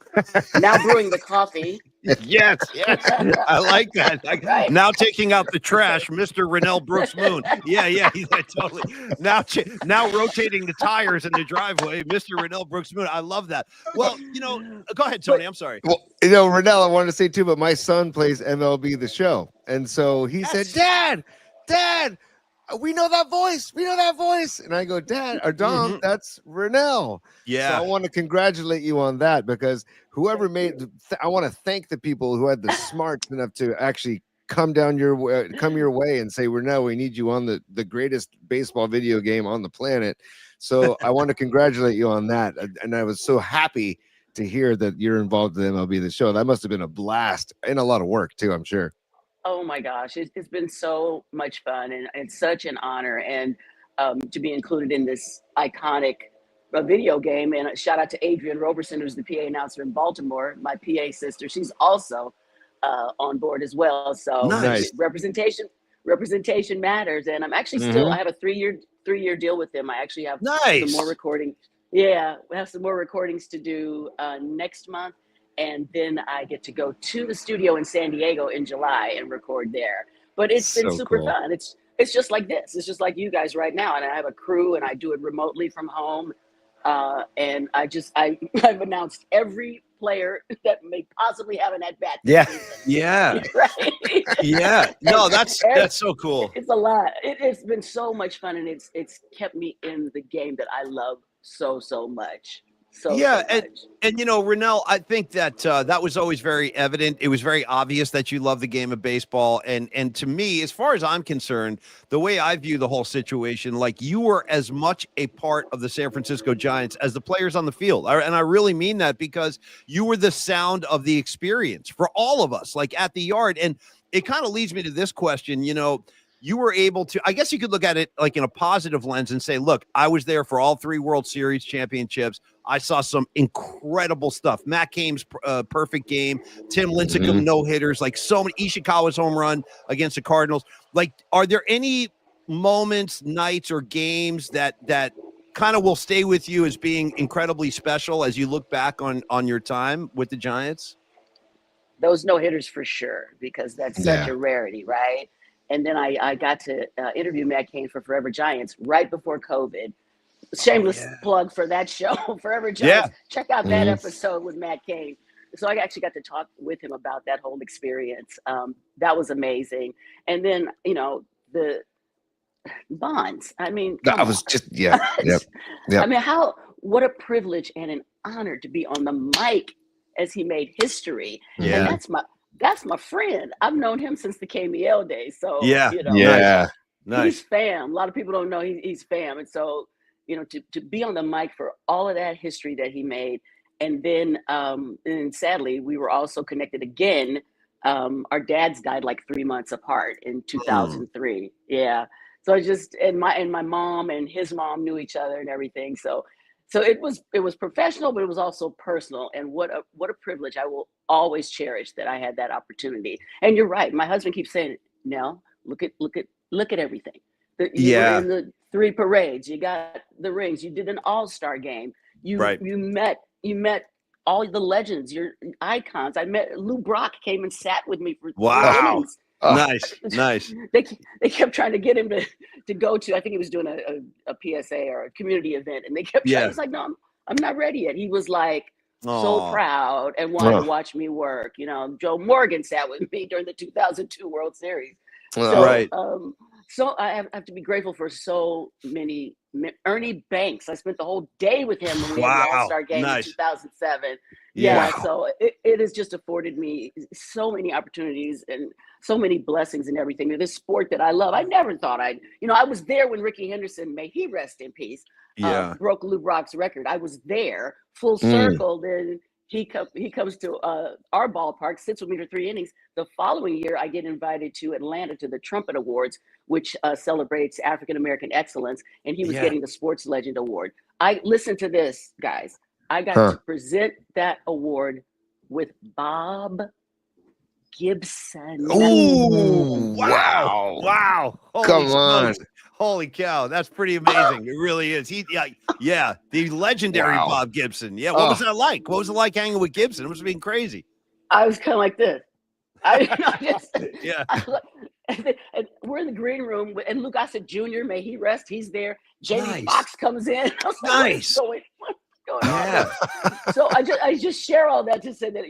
now brewing the coffee. Yes. I like that. Right. Now taking out the trash, Mr. Renel Brooks Moon. Yeah, totally. Now rotating the tires in the driveway, Mr. Renel Brooks Moon. I love that. Well, you know, go ahead, Tony. I'm sorry. Well, you know, Renel, I wanted to say too, but my son plays MLB The Show, and so he said, "Dad, we know that voice. And I go, Dad or Dom, that's Renel. Yeah. So I want to congratulate you on that, because whoever I want to thank the people who had the smarts enough to actually come your way and say, Renel, we need you on the greatest baseball video game on the planet. So I want to congratulate you on that. And I was so happy to hear that you're involved in MLB The Show. That must have been a blast and a lot of work too, I'm sure. Oh my gosh, it's been so much fun, and it's such an honor, and to be included in this iconic video game. And a shout out to Adrian Roberson, who's the PA announcer in Baltimore, my PA sister. She's also on board as well. So nice. representation matters. And I'm actually still, I have a three-year deal with them. I actually have some more recording. Yeah, we have some more recordings to do next month. And then I get to go to the studio in San Diego in July and record there. But it's been super fun. It's just like this. It's just like you guys right now. And I have a crew, and I do it remotely from home. And I've announced every player that may possibly have an at-bat. Yeah. Right? Yeah. No, that's so cool. It's a lot. It's been so much fun, and it's kept me in the game that I love so much. So and you know, Renel, I think that that was always very evident. It was very obvious that you love the game of baseball, and to me, as far as I'm concerned, the way I view the whole situation, like you were as much a part of the San Francisco Giants as the players on the field, and I really mean that, because you were the sound of the experience for all of us, like at the yard. And it kind of leads me to this question, you know. You were able to, I guess you could look at it like in a positive lens and say, look, I was there for all 3 World Series championships. I saw some incredible stuff. Matt Cain's perfect game, Tim Lincecum no-hitters, like so many, Ishikawa's home run against the Cardinals. Like, are there any moments, nights, or games that kind of will stay with you as being incredibly special as you look back on your time with the Giants? Those no-hitters for sure, because that's such a rarity, right? And then I got to interview Matt Cain for Forever Giants right before COVID. Shameless plug for that show, Forever Giants. Check out that episode with Matt Cain. So I actually got to talk with him about that whole experience. That was amazing. And then, you know, the Bonds. I mean, I was just, Yep. I mean, what a privilege and an honor to be on the mic as he made history. Yeah. And that's my friend. I've known him since the KML days. So, you know, nice. He's fam. A lot of people don't know he's fam. And so, you know, to be on the mic for all of that history that he made. And then, and sadly, we were also connected again. Our dads died like 3 months apart in 2003. Yeah. So and my mom and his mom knew each other and everything. So So it was professional, but it was also personal. And what a privilege. I will always cherish that I had that opportunity. And you're right. My husband keeps saying, "Nell, look at everything. You were in the 3 parades. You got the rings. You did an all-star game. You met all the legends, your icons. I met Lou Brock came and sat with me for 3 innings. Nice. They kept trying to get him to go to. I think he was doing a PSA or a community event, and they kept trying. He's like, "No, I'm not ready yet." He was like so proud and wanted to watch me work. You know, Joe Morgan sat with me during the 2002 World Series. So I have to be grateful for so many. Ernie Banks, I spent the whole day with him when we had the All-Star game in 2007. So it has just afforded me so many opportunities and so many blessings and everything. This sport that I love, I never thought I was there when Ricky Henderson, may he rest in peace, broke Lou Brock's record. I was there, full circle. Then he comes to our ballpark, sits with me for 3 innings. The following year, I get invited to Atlanta to the Trumpet Awards, which celebrates African-American excellence. And he was getting the Sports Legend Award. Listen to this, guys. I got to present that award with Bob Gibson. Oh, wow. Come on. Holy cow. That's pretty amazing. It really is. The legendary Bob Gibson. Yeah. What was that like? What was it like hanging with Gibson? It must have been crazy. I was kind of like this. And we're in the green room, and Lou Gossett Jr., may he rest, he's there. Jamie Foxx comes in. I was like, what's going on? So I just share all that to say that,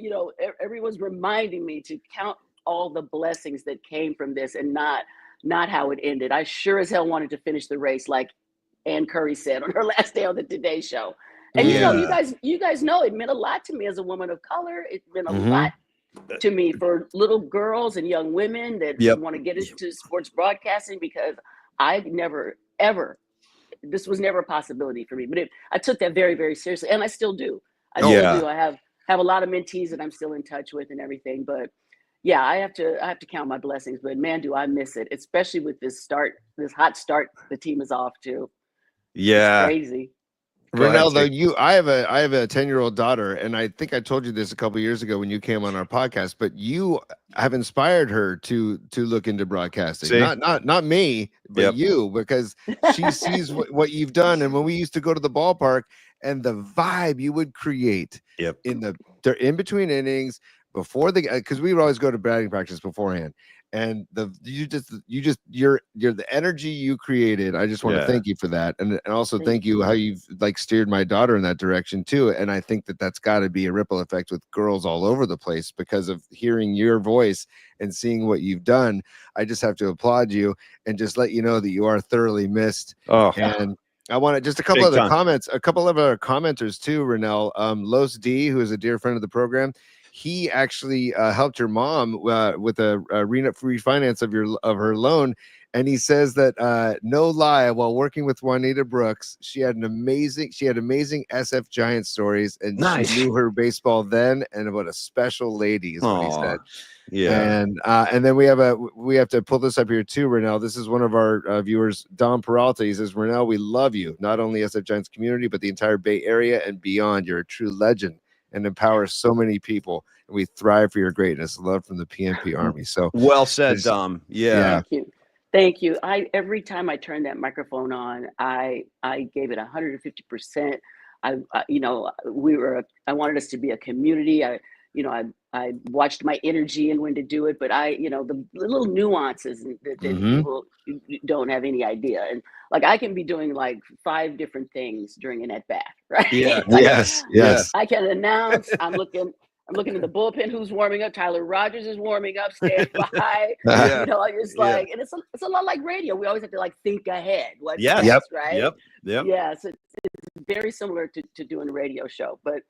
everyone's reminding me to count all the blessings that came from this and not how it ended. I sure as hell wanted to finish the race, like Ann Curry said on her last day on the Today Show. And you guys know it meant a lot to me as a woman of color. It meant a lot to me for little girls and young women that want to get into sports broadcasting, because I never ever, this was never a possibility for me. But I took that very, very seriously, and I still do. I still do. I have a lot of mentees that I'm still in touch with and everything. But yeah, I have to count my blessings. But man, do I miss it, especially with this hot start the team is off to. Yeah, it's crazy. Renel, though, I have a 10-year-old daughter, and I think I told you this a couple of years ago when you came on our podcast, but you have inspired her to look into broadcasting. See? Not me, but you, because she sees what you've done. And when we used to go to the ballpark and the vibe you would create in between innings, before because we would always go to batting practice beforehand. And you're the energy you created. I just want to thank you for that, and also thank you how you've steered my daughter in that direction too. And I think that's got to be a ripple effect with girls all over the place because of hearing your voice and seeing what you've done. I just have to applaud you and just let you know that you are thoroughly missed. And I want to just a couple other comments, a couple of other commenters too. Renel, Los D, who is a dear friend of the program. He actually helped your mom with a refinance of her loan, and he says that no lie, while working with Juanita Brooks, she had amazing SF Giant stories, and she knew her baseball then, and what a special lady is what he said. Yeah, and then we have to pull this up here too, Renel. This is one of our viewers, Don Peralta. He says, Renel, we love you, not only SF Giants community, but the entire Bay Area and beyond. You're a true legend and empower so many people. And we thrive for your greatness. Love from the PMP Army. So well said, Dom. Yeah. Thank you. Every time I turned that microphone on, I gave it 150%. I wanted us to be a community. I watched my energy and when to do it, but the little nuances that people don't have any idea. And I can be doing 5 different things during an at bat, right? Yeah. Yes. I can announce. I'm looking at the bullpen. Who's warming up? Tyler Rogers is warming up. Stand by. It's and it's a lot like radio. We always have to think ahead. Right? Yep. Yeah. So it's very similar to doing a radio show, but.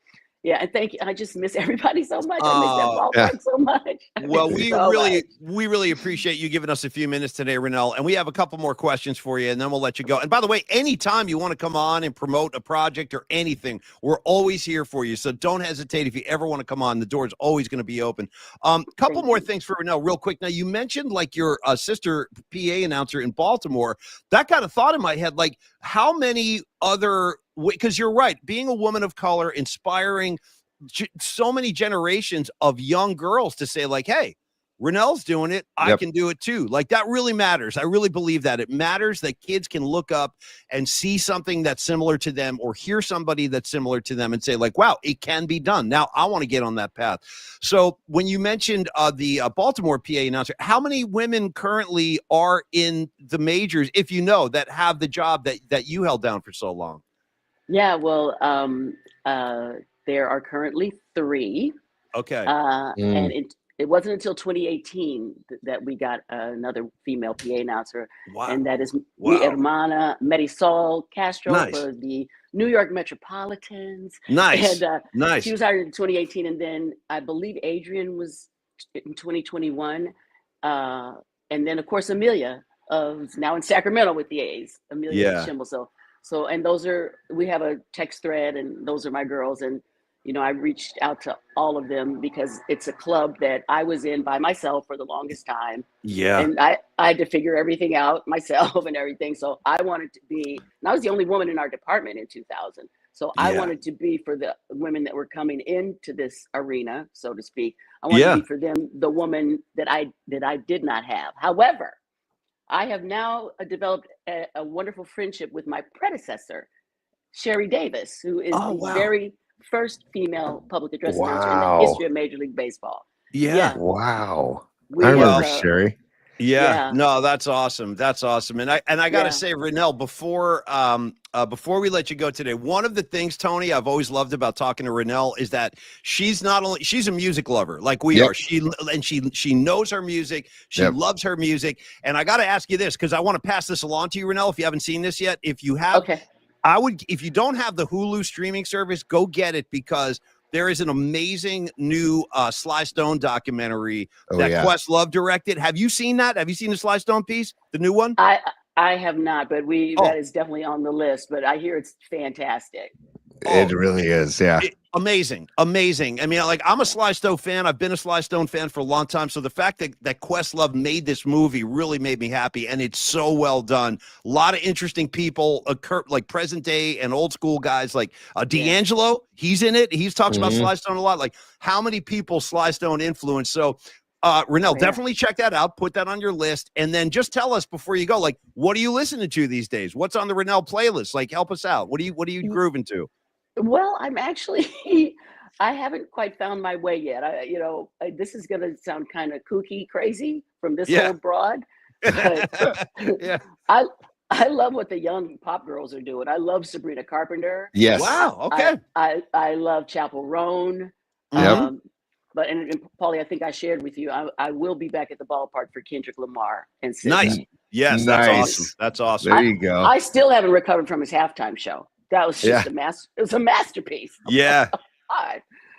Yeah, and thank you. I just miss everybody so much. I miss that ballpark so much. Well, we really appreciate you giving us a few minutes today, Renel. And we have a couple more questions for you, and then we'll let you go. And by the way, anytime you want to come on and promote a project or anything, we're always here for you. So don't hesitate if you ever want to come on. The door's always going to be open. Couple more things for Renel, real quick. Now, you mentioned your sister PA announcer in Baltimore. That got a thought in my head. how many other, because you're right, being a woman of color, inspiring so many generations of young girls to say like, hey, Renel's doing it, I can do it too. Like, that really matters. I really believe that it matters that kids can look up and see something that's similar to them, or hear somebody that's similar to them and say like, wow, it can be done. Now I want to get on that path. So when you mentioned the Baltimore PA announcer, how many women currently are in the majors, if you know, that have the job that you held down for so long? Yeah, well, there are currently 3. Okay. And it wasn't until 2018 that we got another female PA announcer. Wow. And that is Mi Hermana Marisol Castro for the New York Metropolitans. Nice. And she was hired in 2018. And then I believe Adrian was in 2021. And then, of course, Amelia, now in Sacramento with the A's, Amelia Schimel. So, and we have a text thread, and those are my girls. And, you know, I reached out to all of them because it's a club that I was in by myself for the longest time. Yeah. And I had to figure everything out myself and everything. So I wanted to be, and I was the only woman in our department in 2000. So I wanted to be, for the women that were coming into this arena, so to speak, I wanted to be for them the woman that I did not have. However, I have now developed a wonderful friendship with my predecessor, Sherry Davis, who is the very first female public address announcer in the history of Major League Baseball. Yeah. Wow. I remember Sherry. Yeah. No, that's awesome. That's awesome. And I got to say, Renel, before we let you go today, one of the things, Tony, I've always loved about talking to Renel is that she's a music lover like we are. She knows her music. She loves her music. And I got to ask you this, because I want to pass this along to you, Renel, if you haven't seen this yet. If you have, if you don't have the Hulu streaming service, go get it, because there is an amazing new Sly Stone documentary that Questlove directed. Have you seen that? Have you seen the Sly Stone piece, the new one? I have not, but that is definitely on the list. But I hear it's fantastic. It really is, amazing. I mean, like, I'm a Sly Stone fan. I've been a Sly Stone fan for a long time. So the fact that Questlove made this movie really made me happy, and it's so well done. A lot of interesting people, like present day and old school guys, like D'Angelo. He's in it. He talks about Sly Stone a lot. Like, how many people Sly Stone influenced. So Renel, definitely check that out. Put that on your list, and then just tell us before you go, like, what are you listening to these days? What's on the Renel playlist? Like, help us out. What are you grooving to? Well, I'm actually, I haven't quite found my way yet. This is going to sound kind of kooky, crazy from this old broad. But I love what the young pop girls are doing. I love Sabrina Carpenter. Yes. Wow. Okay. I love Chappell Roan. But and Paulie, I think I shared with you, I will be back at the ballpark for Kendrick Lamar and nice. Yes, that's awesome. That's awesome. There you go. I still haven't recovered from his halftime show. That was just it was a masterpiece. Yeah.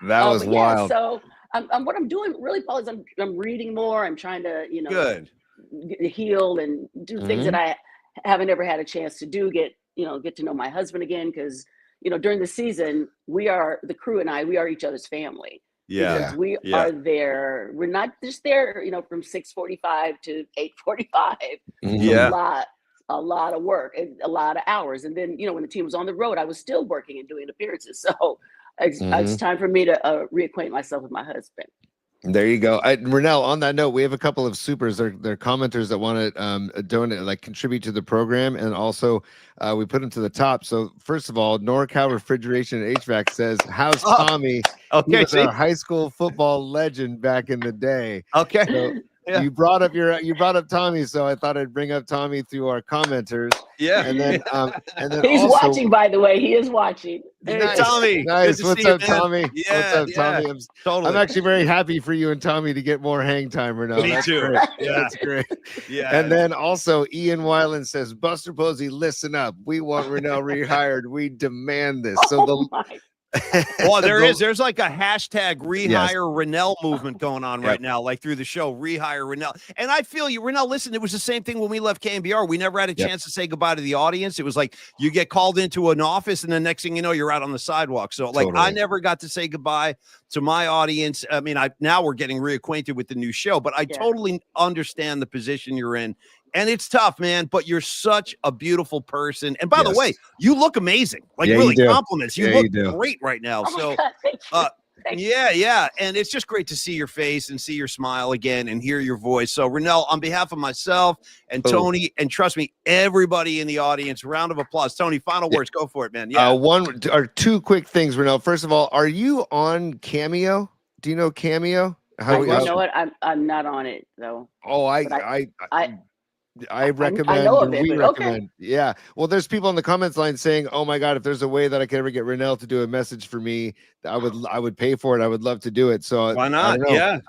That was wild. So what I'm doing really, Paul, is I'm reading more. I'm trying to, heal and do things that I haven't ever had a chance to do. Get to know my husband again, because during the season the crew and we are each other's family. Yeah. Because we are there. We're not just there, from 6:45 to 8:45. Yeah. A lot of work and a lot of hours. And then, when the team was on the road, I was still working and doing appearances. So it's time for me to reacquaint myself with my husband. There you go. Renel, on that note, we have a couple of supers. They're commenters that want to donate, like contribute to the program. And also we put them to the top. So first of all, NorCal Refrigeration and HVAC says, how's Tommy? Okay. He was a high school football legend back in the day. Okay. So, you brought up Tommy, so I thought I'd bring up Tommy through our commenters. Yeah, and then he's also watching. By the way, he is watching. Nice. Tommy, nice. What's up, Tommy? Yeah, what's up, Tommy? I'm actually very happy for you and Tommy to get more hang time right now. Me too. Great. Yeah, that's great. Yeah, and then also Ian Weiland says, Buster Posey, listen up. We want Renel rehired. We demand this. So well, there's like a hashtag rehire Renel movement going on right now, like through the show, rehire Renel. And I feel you, Renel, listen, it was the same thing when we left KMBR. We never had a chance to say goddbye to the audience. It was like you get called into an office and the next thing you know, you're out on the sidewalk. So like I never got to say goodbye to my audience. I mean, now we're getting reacquainted with the new show, but I totally understand the position you're in. And it's tough, man, but you're such a beautiful person. And by the way, you look amazing. Like really compliments. You look great right now. So yeah. And it's just great to see your face and see your smile again and hear your voice. So Renel, on behalf of myself and Tony, and trust me, everybody in the audience, round of applause. Tony, final words. Go for it, man. Yeah. One or two quick things, Renel. First of all, are you on Cameo? Do you know Cameo? You know what? I'm not on it though. Oh, I recommend. I know of it, we recommend. Okay. Yeah. Well, there's people in the comments line saying, "Oh my God, if there's a way that I could ever get Renel to do a message for me, I would pay for it. I would love to do it." So why not?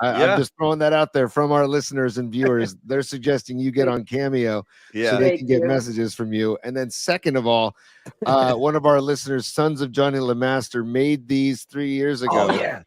I'm just throwing that out there from our listeners and viewers. They're suggesting you get on Cameo so they can get messages from you. And then second of all, one of our listeners, Sons of Johnny LeMaster, made these 3 years ago. Oh yeah.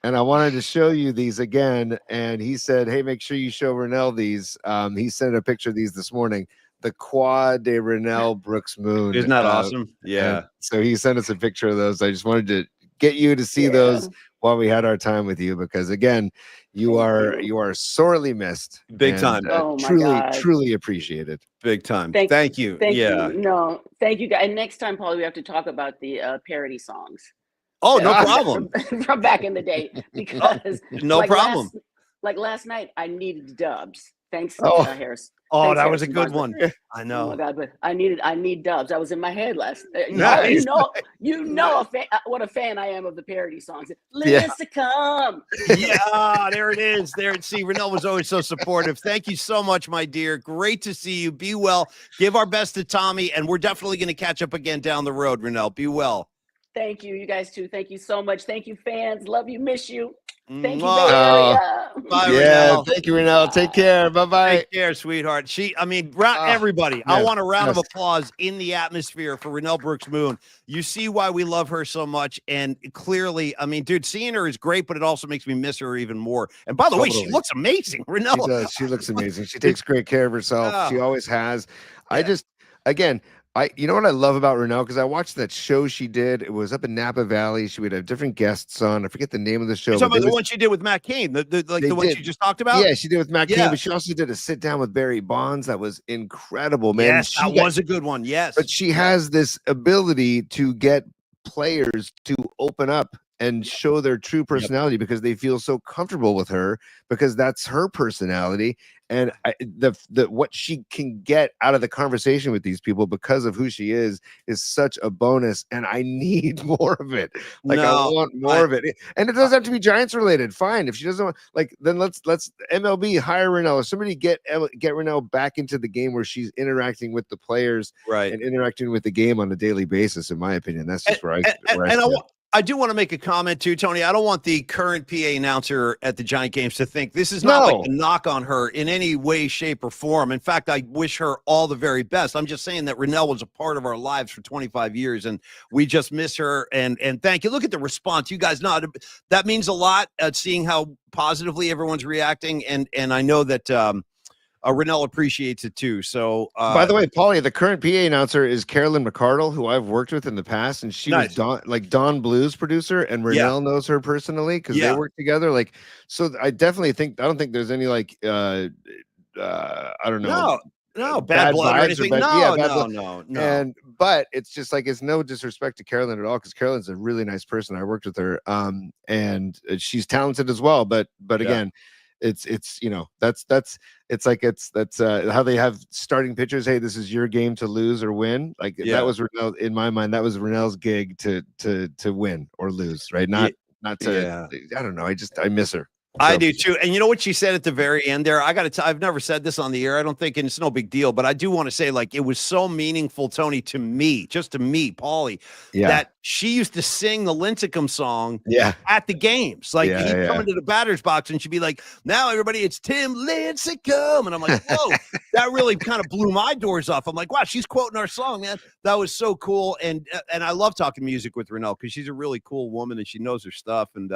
And I wanted to show you these again. And he said, hey, make sure you show Renel these. He sent a picture of these this morning. The Quad de Renel Brooks Moon. Isn't that awesome? Yeah. So he sent us a picture of those. I just wanted to get you to see those while we had our time with you, because again, you are sorely missed. Big time. Truly appreciated. Big time. Thank you. Thank you. No, thank you guys. And next time, Paul, we have to talk about the parody songs. Oh, no problem. From back in the day, because no problem. Like last night, I needed dubs. Thanks, Harris. Oh, Thanks, that was a good one. I know. Oh my God, but I need dubs. I was in my head last. Nice. You know what a fan I am of the parody songs. Listen, come. Yeah, there it is. There. See, Renel was always so supportive. Thank you so much, my dear. Great to see you. Be well. Give our best to Tommy, and we're definitely going to catch up again down the road. Renel, be well. Thank you. You guys too. Thank you so much. Thank you, fans. Love you. Miss you. Thank you, Bye, Renel. Thank you, Renel. Take care. Bye-bye. Take care, sweetheart. Everybody. I want a round of applause in the atmosphere for Renel Brooks Moon. You see why we love her so much. And clearly, I mean, dude, seeing her is great, but it also makes me miss her even more. And by the way, she looks amazing. Renel. She does. She looks amazing. She takes great care of herself. She always has. You know what I love about Renel? Because I watched that show she did. It was up in Napa Valley. She would have different guests on. I forget the name of the show. You're talking about the one she did with Matt Cain, the one you just talked about? Yeah, she did with Matt Cain, but she also did a sit down with Barry Bonds. That was incredible, man. Yes, that was a good one. Yes. But she has this ability to get players to open up and show their true personality because they feel so comfortable with her, because that's her personality. And what she can get out of the conversation with these people because of who she is such a bonus. And I need more of it. I want more of it. And it doesn't have to be Giants related. Fine. If she doesn't want, then let's MLB hire Renel, or somebody get Renel back into the game where she's interacting with the players and interacting with the game on a daily basis. In my opinion, that's just where I do want to make a comment too, Tony. I don't want the current PA announcer at the Giant games to think this is not like a knock on her in any way, shape, or form. In fact, I wish her all the very best. I'm just saying that Renel was a part of our lives for 25 years, and we just miss her. And thank you. Look at the response. You guys know that means a lot at seeing how positively everyone's reacting. And I know that Renel appreciates it too. So, by the way, Paulie, the current PA announcer is Carolyn McCardle, who I've worked with in the past, and she was Don Blues producer, and Renel knows her personally because they work together. So I definitely think I don't think there's any I don't know. No, bad blood or anything. No. But it's just it's no disrespect to Carolyn at all, because Carolyn's a really nice person. I worked with her, and she's talented as well. But again. It's how they have starting pitchers. Hey, this is your game to lose or win. That was Renel, in my mind. That was Renel's gig to win or lose, right? Not to. I don't know. I miss her. I do too. And you know what she said at the very end there? I got to I've never said this on the air, I don't think, and it's no big deal, but I do want to say, it was so meaningful, Tony, to me, just to me, Paulie, that she used to sing the Lincecum song at the games. He'd come into the batter's box and she'd be like, now everybody, it's Tim Lincecum. And I'm like, whoa, that really kind of blew my doors off. I'm like, wow, she's quoting our song, man. That was so cool. And I love talking music with Renel because she's a really cool woman and she knows her stuff. And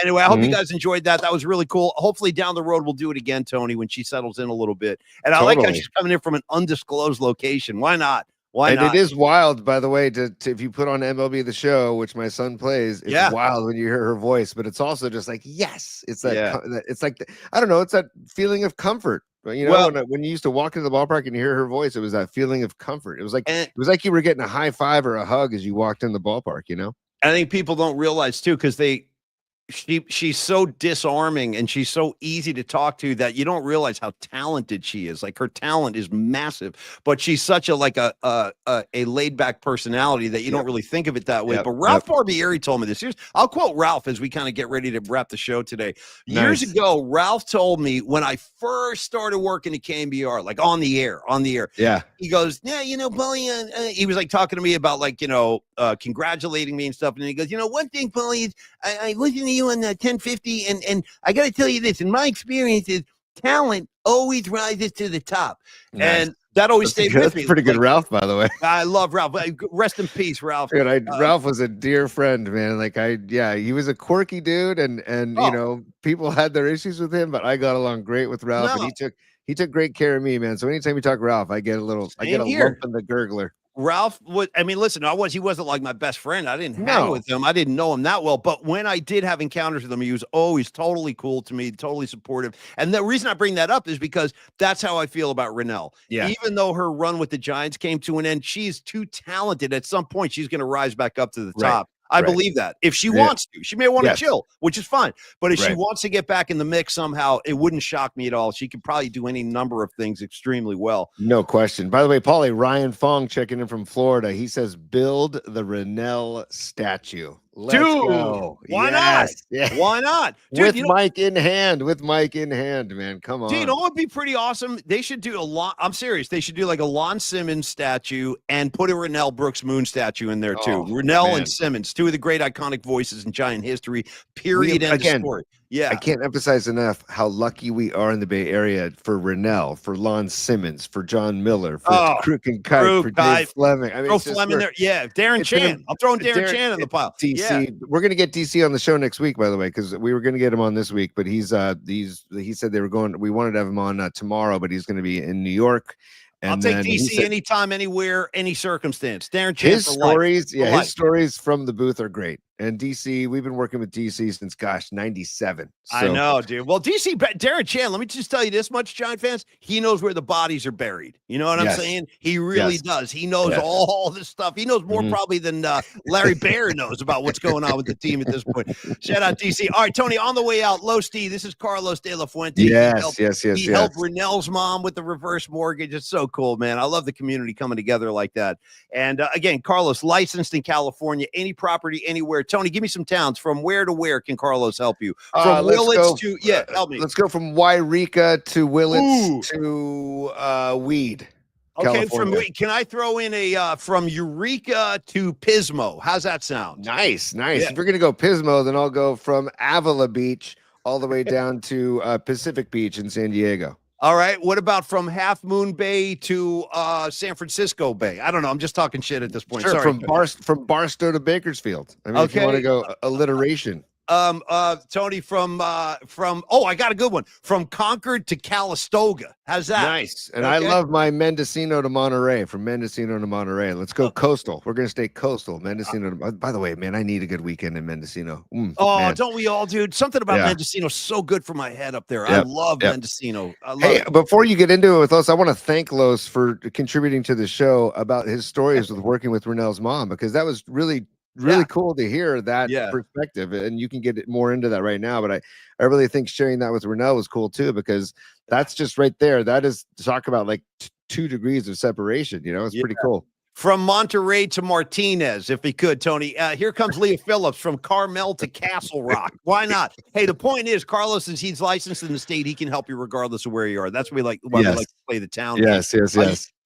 anyway, I hope you guys enjoyed that. That was really cool. Hopefully down the road, we'll do it again, Tony, when she settles in a little bit. And I like how she's coming in from an undisclosed location. Why not? And it is wild, by the way, to if you put on MLB The Show, which my son plays, it's wild when you hear her voice, but it's also just yes. It's I don't know. It's that feeling of comfort But when you used to walk into the ballpark and hear her voice, it was that feeling of comfort. It was like you were getting a high five or a hug as you walked in the ballpark. I think people don't realize too, because she's so disarming and she's so easy to talk to that you don't realize how talented she is. Like, her talent is massive, but she's such a laid back personality that you don't really think of it that way. But Ralph Barbieri told me this. I'll quote Ralph as we kind of get ready to wrap the show today. Years ago, Ralph told me when I first started working at KMBR, like on the air. Yeah. He goes, Paulie, he was like talking to me about congratulating me and stuff. And he goes, one thing, Paulie, is I listen to you on 1050, and I got to tell you this. In my experience, is talent always rises to the top, and that always stayed with me. Pretty good, Ralph, by the way. I love Ralph. Rest in peace, Ralph. Dude, Ralph was a dear friend, man. He was a quirky dude, and people had their issues with him, but I got along great with Ralph, and he took great care of me, man. So anytime you talk Ralph, I get a lump in the gurgler. Ralph listen, he wasn't like my best friend. I didn't hang with him. I didn't know him that well. But when I did have encounters with him, he was always totally cool to me, totally supportive. And the reason I bring that up is because that's how I feel about Renel. Yeah. Even though her run with the Giants came to an end, she's too talented. At some point, she's going to rise back up to the top. I believe that. If she wants to, she may want to chill, which is fine. But if she wants to get back in the mix somehow, it wouldn't shock me at all. She could probably do any number of things extremely well. No question. By the way, Paulie, Ryan Fong checking in from Florida. He says, build the Renel statue. Let's go. Why not? Yeah. Why not? Dude, with Mike in hand, man. Come on. Dude, you know what would be pretty awesome? They should do I'm serious. They should do like a Lon Simmons statue and put a Renel Brooks Moon statue in there too. Renel and Simmons, two of the great iconic voices in Giant history, period. End of story. Yeah. I can't emphasize enough how lucky we are in the Bay Area for Renel, for Lon Simmons, for John Miller, for Crook and Kite, for Dave Fleming. I mean, throw Fleming there. Yeah. Darren Chan. I'm throwing Darren Chan in the pile. DC. We're going to get DC on the show next week, by the way, because we were going to get him on this week, but he said we wanted to have him on tomorrow, but he's going to be in New York. And I'll take DC anytime, anywhere, any circumstance. Darren Chan. His stories from the booth are great. And DC, we've been working with DC since 97. So. I know, dude. Well, DC, Darren Chan, let me just tell you this much, Giant fans. He knows where the bodies are buried. You know what I'm saying? He really does. He knows all this stuff. He knows more probably than Larry Baer knows about what's going on with the team at this point. Shout out DC. All right, Tony, on the way out, Low Steve, this is Carlos De La Fuente. He helped Renel's mom with the reverse mortgage. It's so cool, man. I love the community coming together like that. And again, Carlos, licensed in California, any property, anywhere. Tony, give me some towns. From where to where can Carlos help you? From Willits to help me. Let's go from Wairika to Willits to Weed. Okay, California. can I throw in a from Eureka to Pismo? How's that sound? Nice. Yeah. If you're gonna go Pismo, then I'll go from Avila Beach all the way down to Pacific Beach in San Diego. All right. What about from Half Moon Bay to San Francisco Bay? I don't know. I'm just talking shit at this point. Sure, Sorry. from Barstow to Bakersfield. I mean, if you want to go alliteration. Tony, from I got a good one. From Concord to Calistoga. How's that? Nice. And I love my Mendocino to Monterey. From Mendocino to Monterey. Let's go coastal. We're gonna stay coastal. Mendocino. By the way, man, I need a good weekend in Mendocino. Man. Don't we all, dude? Something about Mendocino so good for my head up there. I love Mendocino. Before you get into it with us, I want to thank Los for contributing to the show about his stories with working with Renel's mom, because that was really cool to hear that perspective, and you can get more into that right now. But I really think sharing that with Renel was cool too, because that's just right there. That is talk about like 2 degrees of separation. You know, it's pretty cool. From Monterey to Martinez, if he could, Tony. Here comes Leah Phillips from Carmel to Castle Rock. Why not? Hey, the point is, Carlos, is he's licensed in the state. He can help you regardless of where you are. That's why we like to play the town. Yes.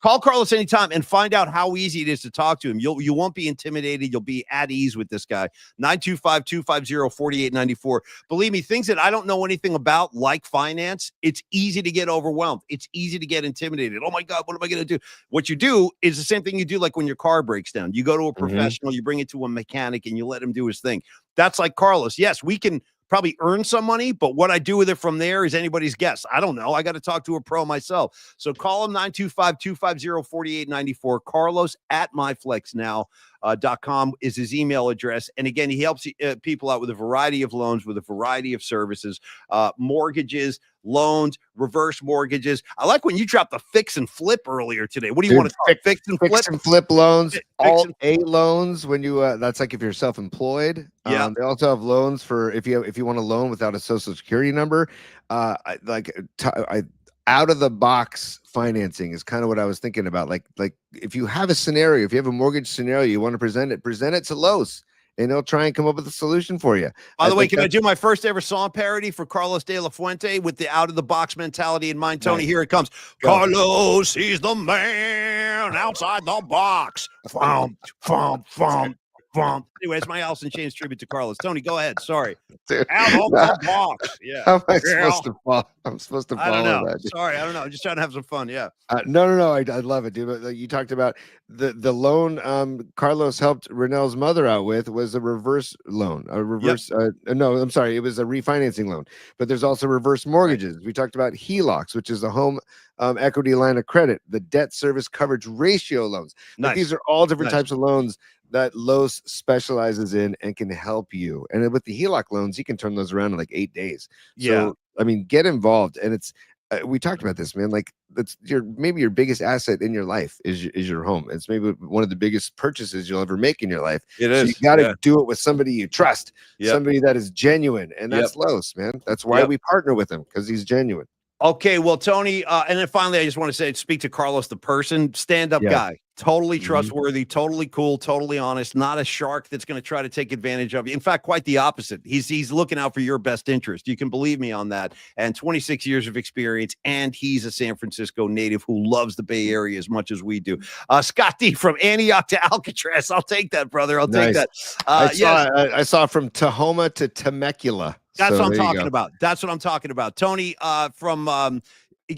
Call Carlos anytime and find out how easy it is to talk to him. You won't be intimidated. You'll be at ease with this guy. 925-250-4894. Believe me, things that I don't know anything about, like finance, it's easy to get overwhelmed. It's easy to get intimidated. Oh my God, what am I going to do? What you do is the same thing you do like when your car breaks down. You go to a professional, you bring it to a mechanic, and you let him do his thing. That's like Carlos. Yes, we can probably earn some money, but what I do with it from there is anybody's guess. I don't know. I got to talk to a pro myself. So call him 925-250-4894. Carlos at MyFlex now. .com is his email address. And again, he helps people out with a variety of loans, with a variety of services, mortgages, loans, reverse mortgages. I like when you dropped the fix and flip earlier today. What do you want to talk? Fix and flip? Fix and flip loans, all A loans. When you that's like if you're self-employed. Yeah. They also have loans for if you want a loan without a social security number. Out of the box financing is kind of what I was thinking about. Like if you have a scenario, if you have a mortgage scenario, you want to present it to Los, and they'll try and come up with a solution for you. By the way, can I do my first ever song parody for Carlos De La Fuente with the out of the box mentality in mind? Tony, here it comes. Go. Carlos, he's the man outside the box. Fum, fum, fum. Anyway, it's my Alice in Chains tribute to Carlos. Tony, go ahead. Sorry. Dude, out of the box. Yeah. How am I supposed to follow? I'm supposed to follow I don't know. that. Sorry, I don't know. I'm just trying to have some fun. Yeah. No. I love it, dude. But you talked about the loan Carlos helped Renel's mother out with was a reverse loan. A reverse. No, I'm sorry. It was a refinancing loan. But there's also reverse mortgages. We talked about HELOCs, which is a home equity line of credit, the debt service coverage ratio loans. Nice. These are all different types of loans that Los specializes in and can help you. And with the HELOC loans, you can turn those around in like 8 days. So, I mean, get involved. And it's, we talked about this, man. Like that's maybe your biggest asset in your life is your home. It's maybe one of the biggest purchases you'll ever make in your life. It is. So you got to do it with somebody you trust, somebody that is genuine. And that's Los, man. That's why we partner with him, because he's genuine. Okay, well, Tony, and then finally, I just want to speak to Carlos, the person, stand-up guy, totally trustworthy, totally cool, totally honest, not a shark that's going to try to take advantage of you. In fact, quite the opposite. He's looking out for your best interest. You can believe me on that. And 26 years of experience, and he's a San Francisco native who loves the Bay Area as much as we do. Scott D from Antioch to Alcatraz. I'll take that, brother. I'll take that. I saw from Tahoma to Temecula. That's what I'm talking about. That's what I'm talking about. Tony, from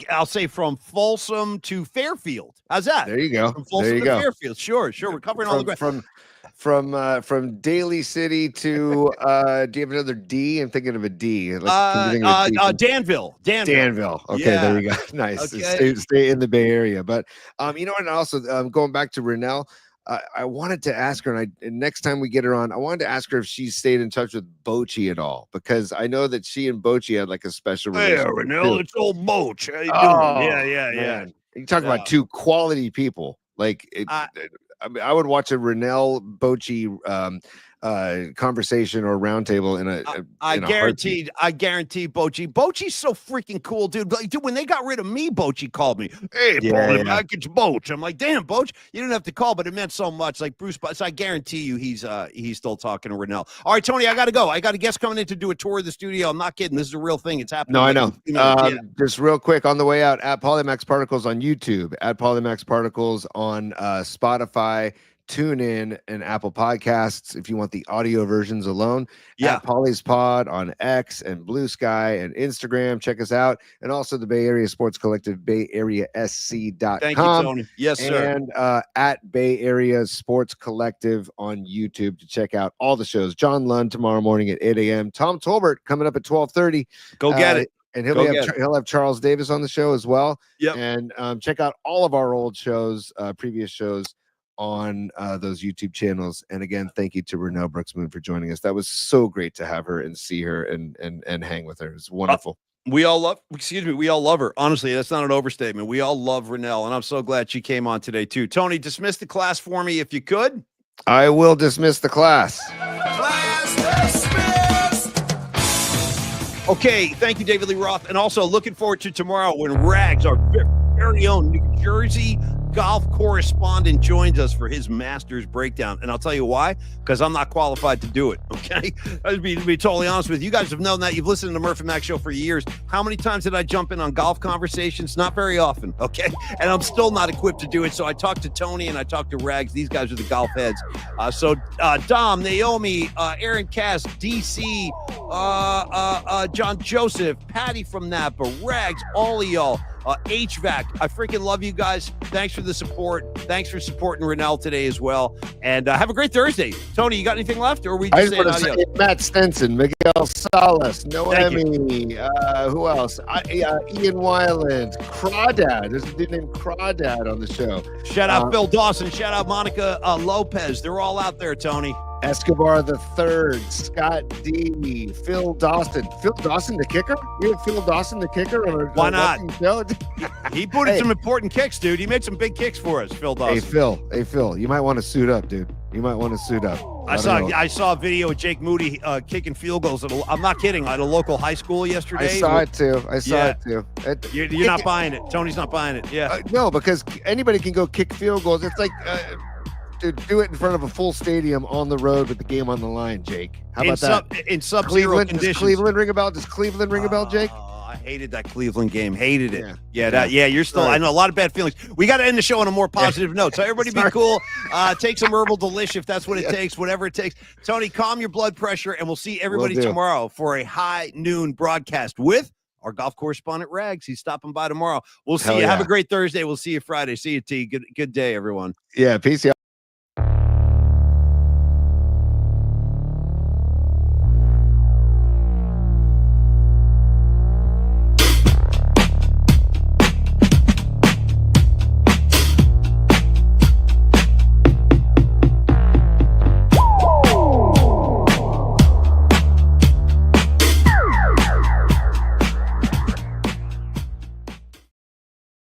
I'll say from Folsom to Fairfield. How's that? There you go. From Folsom to Fairfield. Sure. We're covering all the ground. From Daly City to do you have another D? I'm thinking of a D. Danville. Danville. Okay, there you go. Nice. Okay. Stay in the Bay Area. But you know what? Also, going back to Renel. I wanted to ask her, and next time we get her on, I wanted to ask her if she stayed in touch with Bochy at all, because I know that she and Bochy had like a special relationship. Hey, Renel, it's old Boch. How you doing? Yeah. You talk about two quality people. Like, I would watch a Renel Bochy conversation or roundtable in a I guarantee Bochy's so freaking cool, dude. Like, dude, when they got rid of me, Bochy called me. Hey, it's Boch. I'm like, damn, Boch, you didn't have to call, but it meant so much. Like Bruce, so I guarantee you he's still talking to Renel. All right, Tony, I gotta go. I got a guest coming in to do a tour of the studio. I'm not kidding. This is a real thing. It's happening. No, I know. Just real quick on the way out, at Polymax Particles on YouTube, at Polymax Particles on Spotify, TuneIn, and Apple Podcasts if you want the audio versions alone. At Polly's Pod on X and Blue Sky and Instagram. Check us out. And also the Bay Area Sports Collective, BayAreaSC.com. Thank you, Tony. Yes, sir. And at Bay Area Sports Collective on YouTube to check out all the shows. John Lund tomorrow morning at 8 a.m. Tom Tolbert coming up at 12:30. Go get it. And he'll have Charles Davis on the show as well. Yep. And check out all of our old shows, previous shows, on those YouTube channels. And again, thank you to Renel Brooks-Moon for joining us. That was so great to have her and see her and hang with her. It was wonderful. We all love her. Honestly, that's not an overstatement. We all love Renel, and I'm so glad she came on today too. Tony, dismiss the class for me if you could. I will dismiss the class. Class dismissed. Okay, thank you, David Lee Roth. And also looking forward to tomorrow when Rags, our very own New Jersey golf correspondent, joins us for his Masters breakdown. And I'll tell you why, because I'm not qualified to do it. Okay. To be totally honest with you, you guys have known that. You've listened to the Murph and Mac show for years. How many times did I jump in on golf conversations? Not very often. Okay. And I'm still not equipped to do it. So I talked to Tony and I talked to Rags. These guys are the golf heads. So Dom, Naomi, Aaron Cass, DC, John Joseph, Patty from Napa, Rags, all of y'all. HVAC. I freaking love you guys. Thanks for the support. Thanks for supporting Renel today as well. And have a great Thursday. Tony, you got anything left? Or are we just saying adios? Matt Stenson, Miguel Salas, Noemi, who else? Ian Weiland, Crawdad. There's a dude named Crawdad on the show. Shout out Phil Dawson. Shout out Monica Lopez. They're all out there, Tony. Escobar the Third, Scott D, Phil Dawson. Phil Dawson, the kicker? You have Phil Dawson, the kicker? Why not? He put in some important kicks, dude. He made some big kicks for us, Phil Dawson. Hey, Phil, you might want to suit up, dude. You might want to suit up. I saw a video of Jake Moody kicking field goals. I'm not kidding. At a local high school yesterday. I saw it too. You're not buying it. Tony's not buying it. Yeah. No, because anybody can go kick field goals. It's like to do it in front of a full stadium on the road with the game on the line, Jake. How about that? In sub-zero conditions. Does Cleveland ring a bell? Does Cleveland ring a bell, Jake? I hated that Cleveland game. Hated it. Yeah. You're still. Right. I know a lot of bad feelings. We got to end the show on a more positive note. So everybody be cool. Take some herbal delish if that's what it takes. Whatever it takes. Tony, calm your blood pressure, and we'll see everybody tomorrow for a high noon broadcast with our golf correspondent Rags. He's stopping by tomorrow. We'll see you. Have a great Thursday. We'll see you Friday. See you, T. Good day, everyone. Yeah. Peace out.